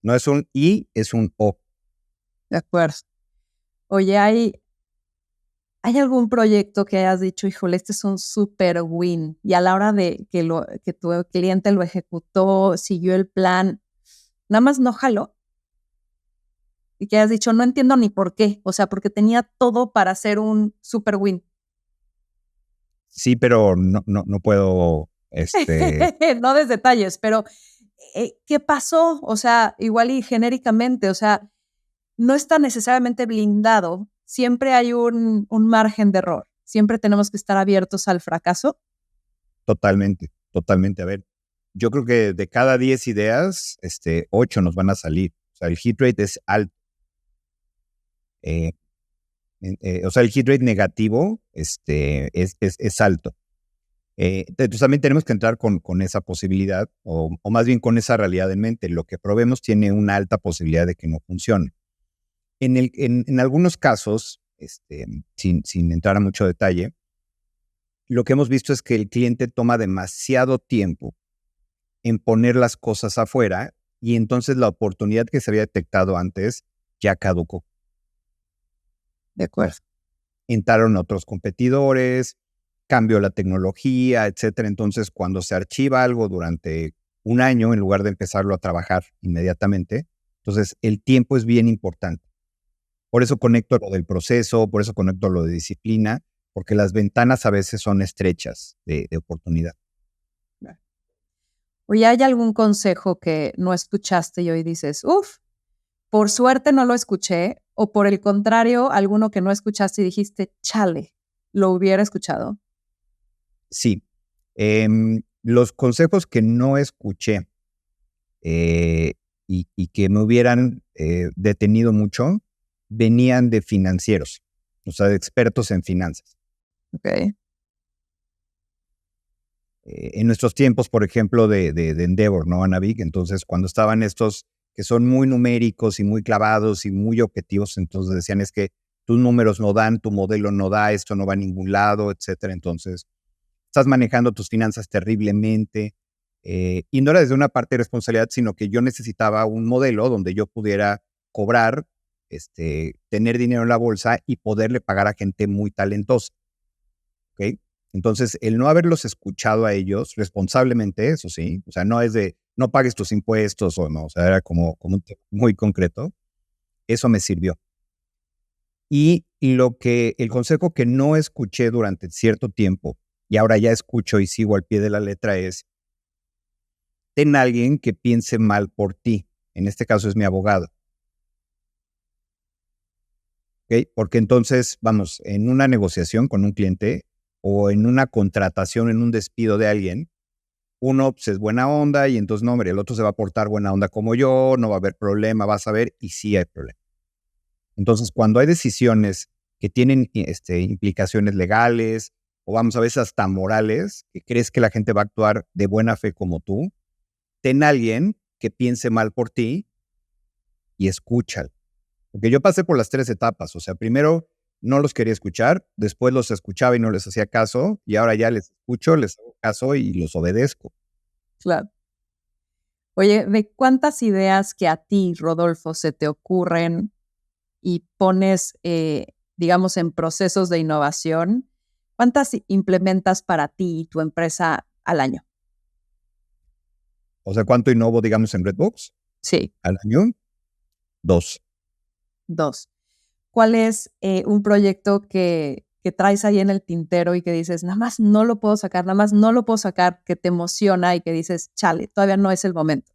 B: No es un y, es un o.
A: de acuerdo. Oye, ¿hay algún proyecto que hayas dicho, híjole, este es un super win? Y a la hora de que tu cliente lo ejecutó, siguió el plan, nada más no jaló. Y que hayas dicho, no entiendo ni por qué. O sea, porque tenía todo para hacer un super win.
B: Sí, pero no puedo,
A: No des detalles, pero ¿qué pasó? O sea, igual y genéricamente, o sea, no está necesariamente blindado. Siempre hay un margen de error. Siempre tenemos que estar abiertos al fracaso.
B: totalmente, totalmente. A ver, yo creo que de cada 10 ideas, 8 nos van a salir. O sea, el hit rate es alto. Eh, o sea, el hit rate negativo, es alto. Entonces también tenemos que entrar con esa posibilidad, o más bien con esa realidad en mente. Lo que probemos tiene una alta posibilidad de que no funcione. En algunos casos, sin entrar a mucho detalle, lo que hemos visto es que el cliente toma demasiado tiempo en poner las cosas afuera y entonces la oportunidad que se había detectado antes ya caducó.
A: De acuerdo.
B: Entraron otros competidores, cambió la tecnología, etcétera. Entonces, cuando se archiva algo durante un año, en lugar de empezarlo a trabajar inmediatamente, entonces el tiempo es bien importante. Por eso conecto lo del proceso, por eso conecto lo de disciplina, porque las ventanas a veces son estrechas de oportunidad.
A: Oye, ¿hay algún consejo que no escuchaste y hoy dices, uff, por suerte no lo escuché? O por el contrario, alguno que no escuchaste y dijiste, chale, lo hubiera escuchado.
B: Sí, los consejos que no escuché, y que me hubieran detenido mucho, venían de financieros. o sea, de expertos en finanzas.
A: Ok.
B: En nuestros tiempos, por ejemplo, de Endeavor, ¿no? Anavik, entonces cuando estaban estos que son muy numéricos y muy clavados y muy objetivos, entonces decían es que tus números no dan, tu modelo no da, esto no va a ningún lado, etcétera. Entonces, estás manejando tus finanzas terriblemente. Y no era desde una parte de responsabilidad, sino que yo necesitaba un modelo donde yo pudiera cobrar, tener dinero en la bolsa y poderle pagar a gente muy talentosa. ¿Ok? Entonces, el no haberlos escuchado a ellos responsablemente, eso sí, o sea, no es de no pagues tus impuestos o no, o sea, era como un tema muy concreto, eso me sirvió. Y el consejo que no escuché durante cierto tiempo, y ahora ya escucho y sigo al pie de la letra, es ten a alguien que piense mal por ti. En este caso es mi abogado. ¿Ok? Porque entonces, vamos, en una negociación con un cliente o en una contratación, en un despido de alguien, uno pues, es buena onda y entonces, no, hombre, el otro se va a portar buena onda como yo, no va a haber problema, vas a ver, y sí hay problema. Entonces, cuando hay decisiones que tienen implicaciones legales o vamos a veces hasta morales, que crees que la gente va a actuar de buena fe como tú, ten a alguien que piense mal por ti y escúchalo. Porque yo pasé por las 3 etapas, o sea, primero no los quería escuchar, después los escuchaba y no les hacía caso, y ahora ya les escucho, les hago caso y los obedezco.
A: Claro. Oye, ¿de cuántas ideas que a ti, Rodolfo, se te ocurren y pones, digamos, en procesos de innovación, cuántas implementas para ti y tu empresa al año?
B: O sea, ¿cuánto innovo, digamos, en Redbox
A: Sí,
B: al año? 2.
A: 2. ¿Cuál es un proyecto que traes ahí en el tintero y que dices, nada más no lo puedo sacar, nada más no lo puedo sacar, que te emociona y que dices, chale, todavía no es el momento?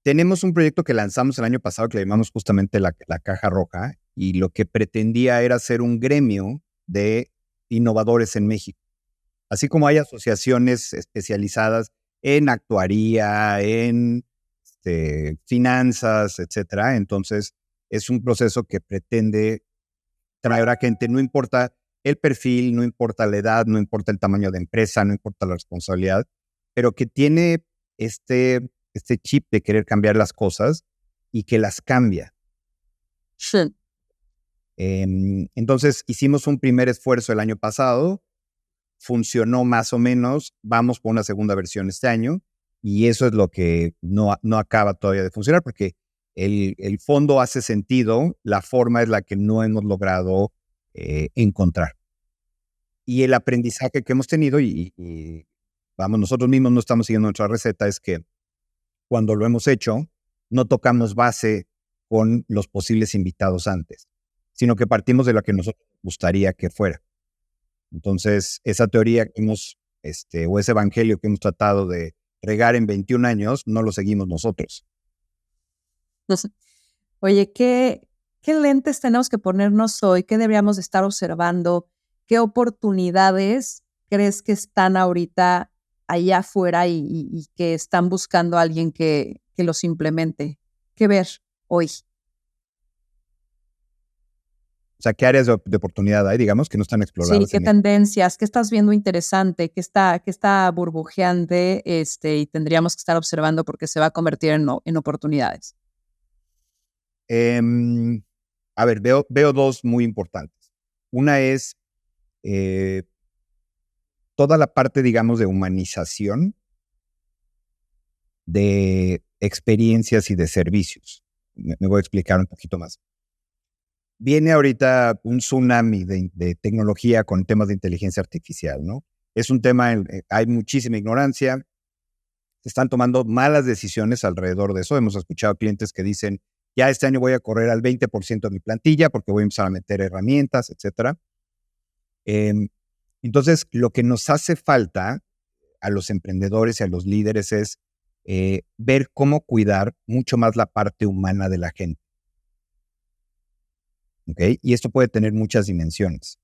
B: Tenemos un proyecto que lanzamos el año pasado que le llamamos justamente la Caja Roja y lo que pretendía era ser un gremio de innovadores en México. Así como hay asociaciones especializadas en actuaría, en finanzas, etcétera. Entonces, es un proceso que pretende traer a gente, no importa el perfil, no importa la edad, no importa el tamaño de empresa, no importa la responsabilidad, pero que tiene este chip de querer cambiar las cosas y que las cambia.
A: Sí.
B: Entonces, hicimos un primer esfuerzo el año pasado, funcionó más o menos, vamos por una segunda versión este año y eso es lo que no acaba todavía de funcionar porque el fondo hace sentido, la forma es la que no hemos logrado encontrar. Y el aprendizaje que hemos tenido y vamos, nosotros mismos no estamos siguiendo nuestra receta, es que cuando lo hemos hecho, no tocamos base con los posibles invitados antes, sino que partimos de lo que nosotros nos gustaría que fuera. Entonces, esa teoría que hemos, o ese evangelio que hemos tratado de regar en 21 años, no lo seguimos nosotros.
A: Entonces, oye, ¿qué lentes tenemos que ponernos hoy? ¿Qué deberíamos estar observando? ¿Qué oportunidades crees que están ahorita allá afuera y que están buscando a alguien que los implemente? ¿Qué ver hoy?
B: O sea, ¿qué áreas de oportunidad hay, digamos, que no están
A: Sí,
B: exploradas
A: ¿qué
B: en México?
A: tendencias? ¿Qué estás viendo interesante? ¿Qué está burbujeante? Y tendríamos que estar observando porque se va a convertir en oportunidades.
B: Em, a ver, veo dos muy importantes. Una es eh, toda la parte, digamos, de humanización de experiencias y de servicios. Me voy a explicar un poquito más. Viene ahorita un tsunami de tecnología con temas de inteligencia artificial, ¿no? Es un tema, hay muchísima ignorancia, se están tomando malas decisiones alrededor de eso. Hemos escuchado clientes que dicen, ya este año voy a correr al 20% de mi plantilla porque voy a empezar a meter herramientas, etcétera. Em, entonces, lo que nos hace falta a los emprendedores y a los líderes es ver cómo cuidar mucho más la parte humana de la gente. ¿Okay? Y esto puede tener muchas dimensiones.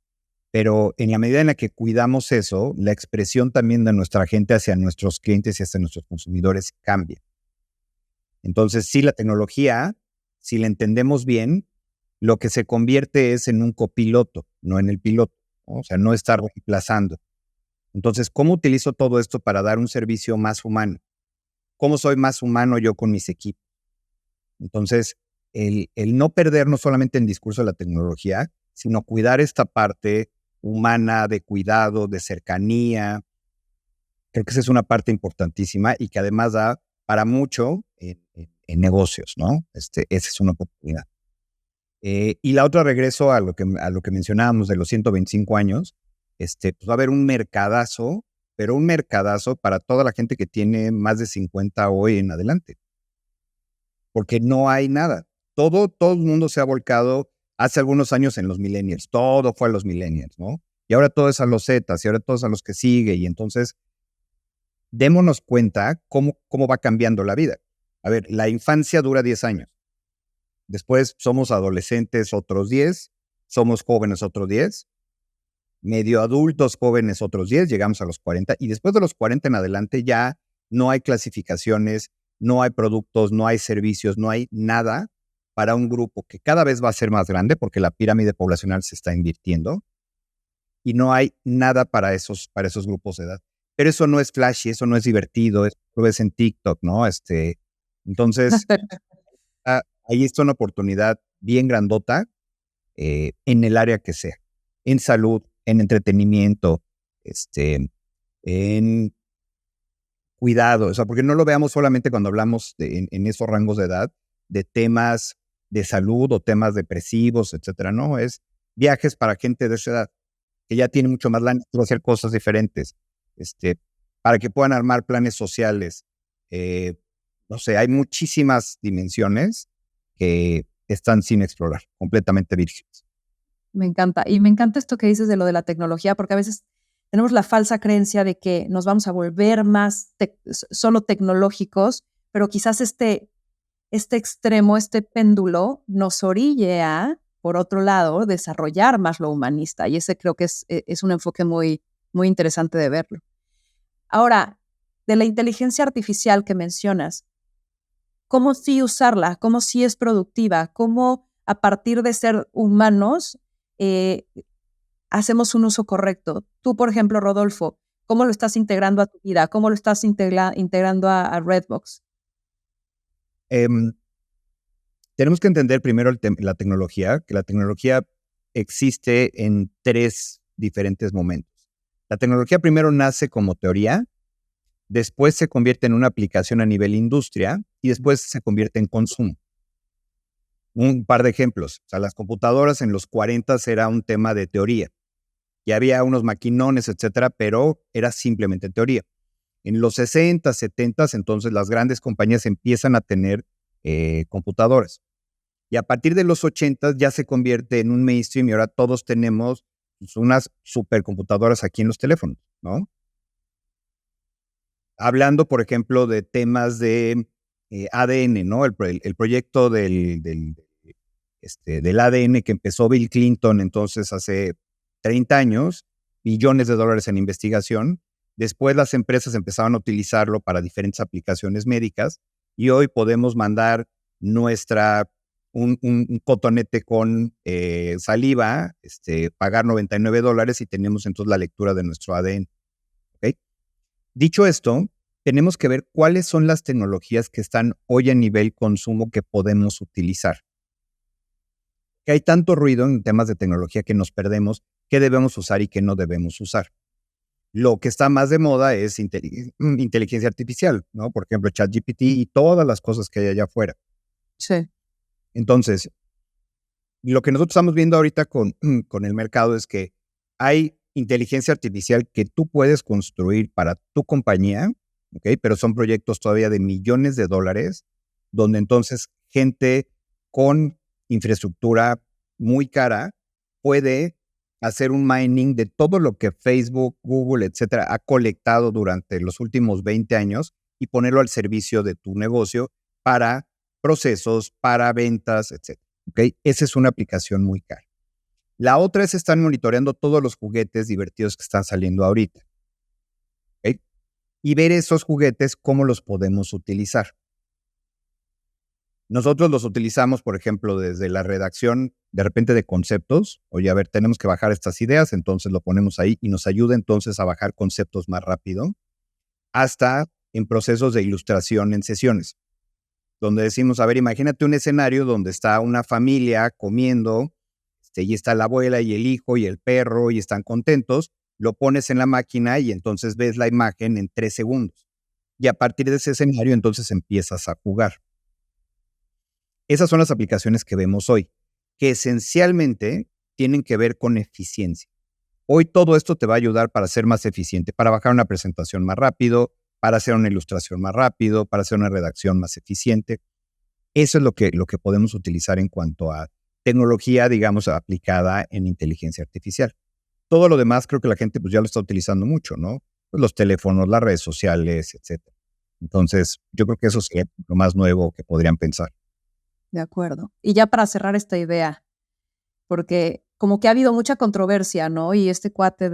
B: Pero en la medida en la que cuidamos eso, la expresión también de nuestra gente hacia nuestros clientes y hacia nuestros consumidores cambia. Entonces, sí, la tecnología, si la entendemos bien, lo que se convierte es en un copiloto, no en el piloto, ¿no? O sea, no estar reemplazando. Entonces, ¿cómo utilizo todo esto para dar un servicio más humano? ¿Cómo soy más humano yo con mis equipos? Entonces, el no perder no solamente el discurso de la tecnología, sino cuidar esta parte humana de cuidado, de cercanía. Creo que esa es una parte importantísima y que además da para mucho en negocios, ¿no? Esa es una oportunidad. Y la otra, regreso a lo que mencionábamos de los 125 años, pues va a haber un mercadazo, pero un mercadazo para toda la gente que tiene más de 50 hoy en adelante. Porque no hay nada. Todo el mundo se ha volcado hace algunos años en los millennials. Todo fue a los millennials, ¿no? Y ahora todo es a los Zetas, y ahora todo es a los que sigue. Y entonces, démonos cuenta cómo va cambiando la vida. A ver, la infancia dura 10 años. Después somos adolescentes otros 10, somos jóvenes otros 10, medio adultos jóvenes otros 10, llegamos a los 40 y después de los 40 en adelante ya no hay clasificaciones, no hay productos, no hay servicios, no hay nada para un grupo que cada vez va a ser más grande porque la pirámide poblacional se está invirtiendo y no hay nada para esos grupos de edad. Pero eso no es flashy, eso no es divertido, eso lo ves en TikTok, ¿no? Entonces, ahí está una oportunidad bien grandota en el área que sea, en salud, en entretenimiento, en cuidado, o sea, porque no lo veamos solamente cuando hablamos en esos rangos de edad de temas de salud o temas depresivos, etcétera, no, es viajes para gente de esa edad que ya tiene mucho más lana para hacer cosas diferentes, para que puedan armar planes sociales. No sé, hay muchísimas dimensiones que están sin explorar, completamente vírgenes.
A: Me encanta. Y me encanta esto que dices de lo de la tecnología, porque a veces tenemos la falsa creencia de que nos vamos a volver más solo tecnológicos, pero quizás este extremo, este péndulo, nos orille a, por otro lado, desarrollar más lo humanista. Y ese creo que es un enfoque muy, muy interesante de verlo. Ahora, de la inteligencia artificial que mencionas, ¿cómo sí usarla? ¿Cómo sí es productiva? ¿Cómo a partir de ser humanos hacemos un uso correcto? Tú, por ejemplo, Rodolfo, ¿cómo lo estás integrando a tu vida? ¿Cómo lo estás integrando a Redbox?
B: Tenemos que entender primero la tecnología, que la tecnología existe en 3 diferentes momentos. La tecnología primero nace como teoría, después se convierte en una aplicación a nivel industria y después se convierte en consumo. Un par de ejemplos. O sea, las computadoras en los 40 era un tema de teoría. Y había unos maquinones, etcétera, pero era simplemente teoría. En los 60, 70, entonces las grandes compañías empiezan a tener computadoras. Y a partir de los 80 ya se convierte en un mainstream y ahora todos tenemos unas supercomputadoras aquí en los teléfonos, ¿no? Hablando, por ejemplo, de temas de ADN, ¿no? El proyecto del ADN que empezó Bill Clinton entonces hace 30 años, billones de dólares en investigación. Después las empresas empezaron a utilizarlo para diferentes aplicaciones médicas y hoy podemos mandar un cotonete con saliva, pagar $99 y tenemos entonces la lectura de nuestro ADN. ¿Okay? Dicho esto, tenemos que ver cuáles son las tecnologías que están hoy a nivel consumo que podemos utilizar. Que hay tanto ruido en temas de tecnología que nos perdemos qué debemos usar y qué no debemos usar. Lo que está más de moda es inteligencia artificial, ¿no? Por ejemplo, ChatGPT y todas las cosas que hay allá afuera.
A: Sí.
B: Entonces, lo que nosotros estamos viendo ahorita con el mercado es que hay inteligencia artificial que tú puedes construir para tu compañía, ¿ok? Pero son proyectos todavía de millones de dólares, donde entonces gente con infraestructura muy cara puede hacer un mining de todo lo que Facebook, Google, etcétera, ha colectado durante los últimos 20 años y ponerlo al servicio de tu negocio para procesos, para ventas, etcétera. ¿Okay? Esa es una aplicación muy cara. La otra es estar monitoreando todos los juguetes divertidos que están saliendo ahorita. ¿Okay? Y ver esos juguetes, cómo los podemos utilizar. Nosotros los utilizamos, por ejemplo, desde la redacción de repente de conceptos. Oye, a ver, tenemos que bajar estas ideas, entonces lo ponemos ahí y nos ayuda entonces a bajar conceptos más rápido, hasta en procesos de ilustración en sesiones, donde decimos, a ver, imagínate un escenario donde está una familia comiendo, y está la abuela y el hijo y el perro y están contentos, lo pones en la máquina y entonces ves la imagen en 3 segundos. Y a partir de ese escenario entonces empiezas a jugar. Esas son las aplicaciones que vemos hoy, que esencialmente tienen que ver con eficiencia. Hoy todo esto te va a ayudar para ser más eficiente, para bajar una presentación más rápido, para hacer una ilustración más rápido, para hacer una redacción más eficiente. Eso es lo que podemos utilizar en cuanto a tecnología, digamos, aplicada en inteligencia artificial. Todo lo demás creo que la gente pues ya lo está utilizando mucho, ¿no? Pues los teléfonos, las redes sociales, etcétera. Entonces, yo creo que eso sería lo más nuevo que podrían pensar.
A: De acuerdo. Y ya para cerrar esta idea, porque como que ha habido mucha controversia, ¿no? Y este cuate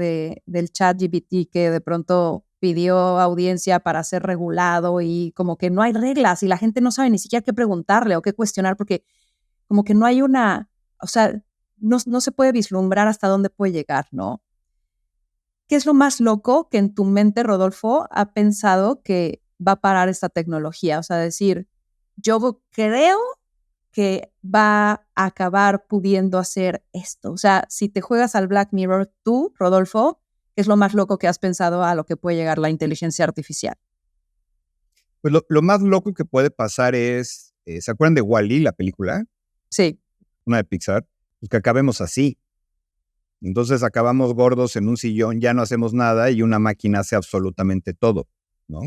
A: del ChatGPT que de pronto pidió audiencia para ser regulado y como que no hay reglas y la gente no sabe ni siquiera qué preguntarle o qué cuestionar porque como que no hay una, o sea, no se puede vislumbrar hasta dónde puede llegar, ¿no? ¿Qué es lo más loco que en tu mente, Rodolfo, ha pensado que va a parar esta tecnología? O sea, decir, yo creo que va a acabar pudiendo hacer esto. O sea, si te juegas al Black Mirror, tú, Rodolfo, ¿qué es lo más loco que has pensado a lo que puede llegar la inteligencia artificial?
B: Pues lo más loco que puede pasar es, ¿se acuerdan de Wall-E, la película?
A: Sí.
B: Una de Pixar. Pues que acabemos así. Entonces acabamos gordos en un sillón, ya no hacemos nada y una máquina hace absolutamente todo, ¿no?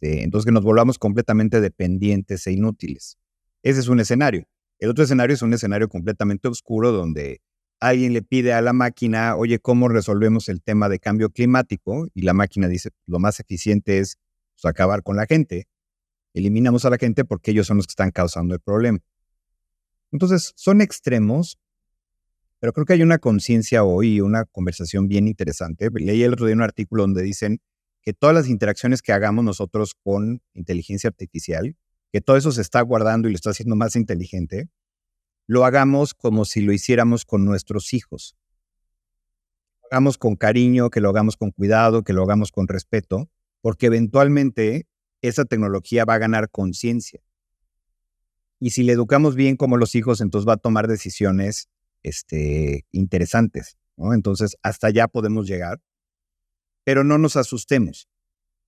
B: Entonces que nos volvamos completamente dependientes e inútiles. Ese es un escenario. El otro escenario es un escenario completamente oscuro donde alguien le pide a la máquina, oye, ¿cómo resolvemos el tema de cambio climático? Y la máquina dice, lo más eficiente es pues, acabar con la gente. Eliminamos a la gente porque ellos son los que están causando el problema. Entonces, son extremos, pero creo que hay una conciencia hoy y una conversación bien interesante. Leí el otro día un artículo donde dicen que todas las interacciones que hagamos nosotros con inteligencia artificial, que todo eso se está guardando y lo está haciendo más inteligente, lo hagamos como si lo hiciéramos con nuestros hijos. Lo hagamos con cariño, que lo hagamos con cuidado, que lo hagamos con respeto, porque eventualmente esa tecnología va a ganar conciencia. Y si le educamos bien como los hijos, entonces va a tomar decisiones interesantes, ¿no? Entonces, hasta allá podemos llegar, pero no nos asustemos.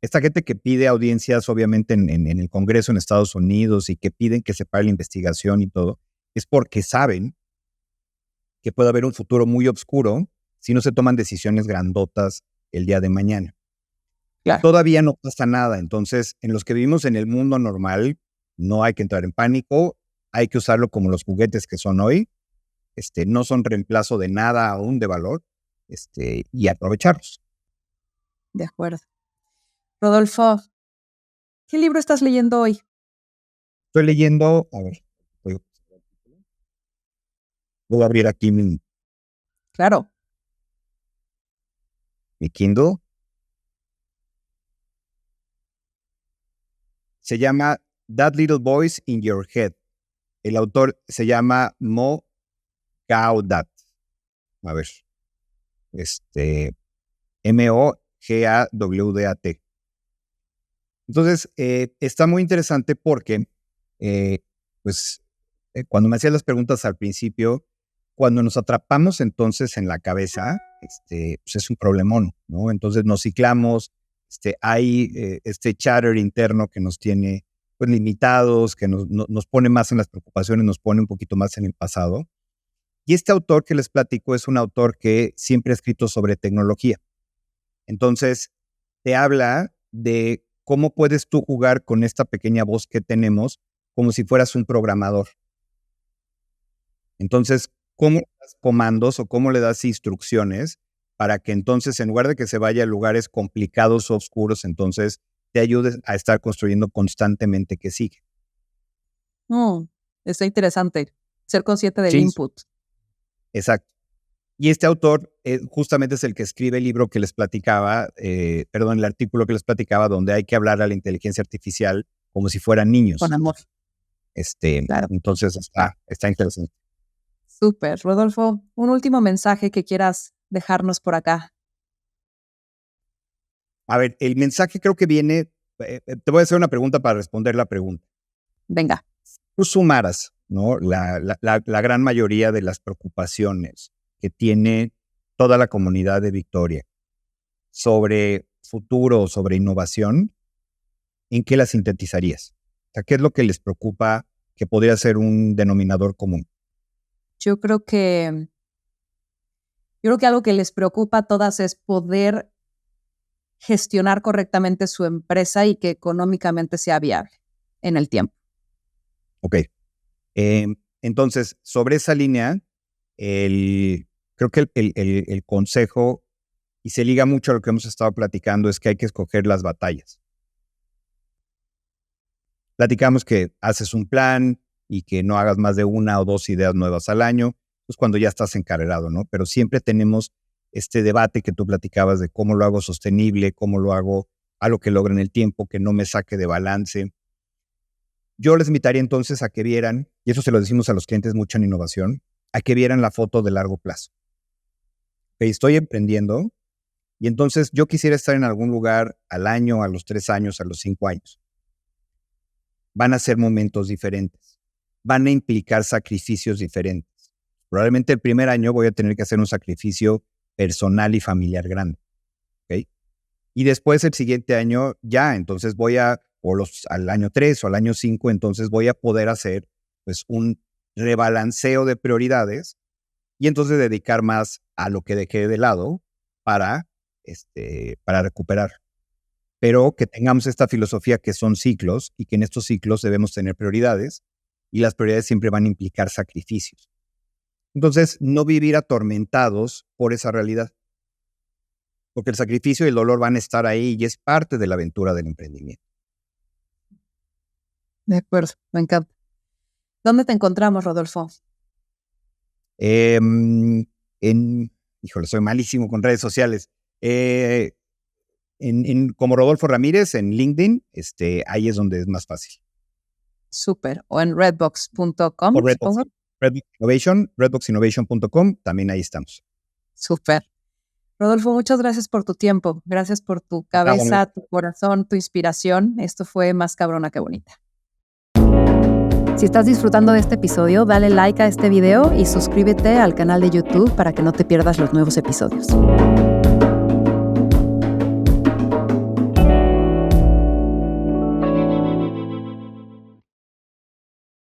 B: Esta gente que pide audiencias, obviamente, en el Congreso en Estados Unidos y que piden que se pare la investigación y todo, es porque saben que puede haber un futuro muy oscuro si no se toman decisiones grandotas el día de mañana.
A: Claro.
B: Todavía no pasa nada, entonces, en los que vivimos en el mundo normal, no hay que entrar en pánico, hay que usarlo como los juguetes que son hoy, no son reemplazo de nada aún de valor, y aprovecharlos.
A: De acuerdo. Rodolfo, ¿qué libro estás leyendo hoy?
B: Estoy leyendo, a ver, voy a abrir aquí
A: Claro.
B: mi Kindle. Se llama That Little Voice in Your Head. El autor se llama Mo Gaudat. A ver, Mogawdat. Entonces, está muy interesante porque, cuando me hacías las preguntas al principio, cuando nos atrapamos entonces en la cabeza, pues es un problemón, ¿no? Entonces nos ciclamos, hay este chatter interno que nos tiene pues limitados, que nos pone más en las preocupaciones, nos pone un poquito más en el pasado. Y este autor que les platico es un autor que siempre ha escrito sobre tecnología. Entonces, te habla de cómo puedes tú jugar con esta pequeña voz que tenemos como si fueras un programador. Entonces, ¿cómo le das comandos o cómo le das instrucciones para que entonces, en lugar de que se vaya a lugares complicados o oscuros, entonces te ayudes a estar construyendo constantemente que sigue?
A: Está interesante. Ser consciente del
B: Sí,
A: input.
B: exacto. Y este autor justamente es el que escribe el libro que les platicaba, el artículo que les platicaba, donde hay que hablar a la inteligencia artificial como si fueran niños.
A: Con amor. Claro.
B: Entonces está interesante.
A: Súper. Rodolfo, un último mensaje que quieras dejarnos por acá.
B: A ver, el mensaje creo que viene, te voy a hacer una pregunta para responder la pregunta.
A: Venga.
B: Tú sumaras, ¿no? La gran mayoría de las preocupaciones que tiene toda la comunidad de Victoria sobre futuro, sobre innovación, ¿en qué la sintetizarías? O sea, ¿qué es lo que les preocupa que podría ser un denominador común?
A: Yo creo que algo que les preocupa a todas es poder gestionar correctamente su empresa y que económicamente sea viable en el tiempo.
B: Ok. Entonces, sobre esa línea, creo que el consejo, y se liga mucho a lo que hemos estado platicando, es que hay que escoger las batallas. Platicamos que haces un plan y que no hagas más de 1 o 2 ideas nuevas al año, pues cuando ya estás encarrerado, ¿no? Pero siempre tenemos este debate que tú platicabas de cómo lo hago sostenible, cómo lo hago algo que logre en el tiempo, que no me saque de balance. Yo les invitaría entonces a que vieran, y eso se lo decimos a los clientes mucho en innovación, a que vieran la foto de largo plazo. Okay, estoy emprendiendo y entonces yo quisiera estar en algún lugar al año, a los 3 años, a los 5 años. Van a ser momentos diferentes. Van a implicar sacrificios diferentes. Probablemente el primer año voy a tener que hacer un sacrificio personal y familiar grande. ¿Okay? Y después el siguiente año ya, entonces al año 3 o al año 5, entonces voy a poder hacer pues un rebalanceo de prioridades y entonces dedicar más a lo que dejé de lado para recuperar. Pero que tengamos esta filosofía que son ciclos y que en estos ciclos debemos tener prioridades y las prioridades siempre van a implicar sacrificios. Entonces, no vivir atormentados por esa realidad, porque el sacrificio y el dolor van a estar ahí y es parte de la aventura del emprendimiento.
A: De acuerdo, me encanta. ¿Dónde te encontramos, Rodolfo?
B: Híjole, soy malísimo con redes sociales. Como Rodolfo Ramírez en LinkedIn, ahí es donde es más fácil.
A: Súper. O en redbox.com,
B: O
A: supongo.
B: redboxinnovation.com, también ahí estamos.
A: Súper. Rodolfo, muchas gracias por tu tiempo. Gracias por tu cabeza, tu corazón, tu inspiración. Esto fue más cabrona que bonita. Si estás disfrutando de este episodio, dale like a este video y suscríbete al canal de YouTube para que no te pierdas los nuevos episodios.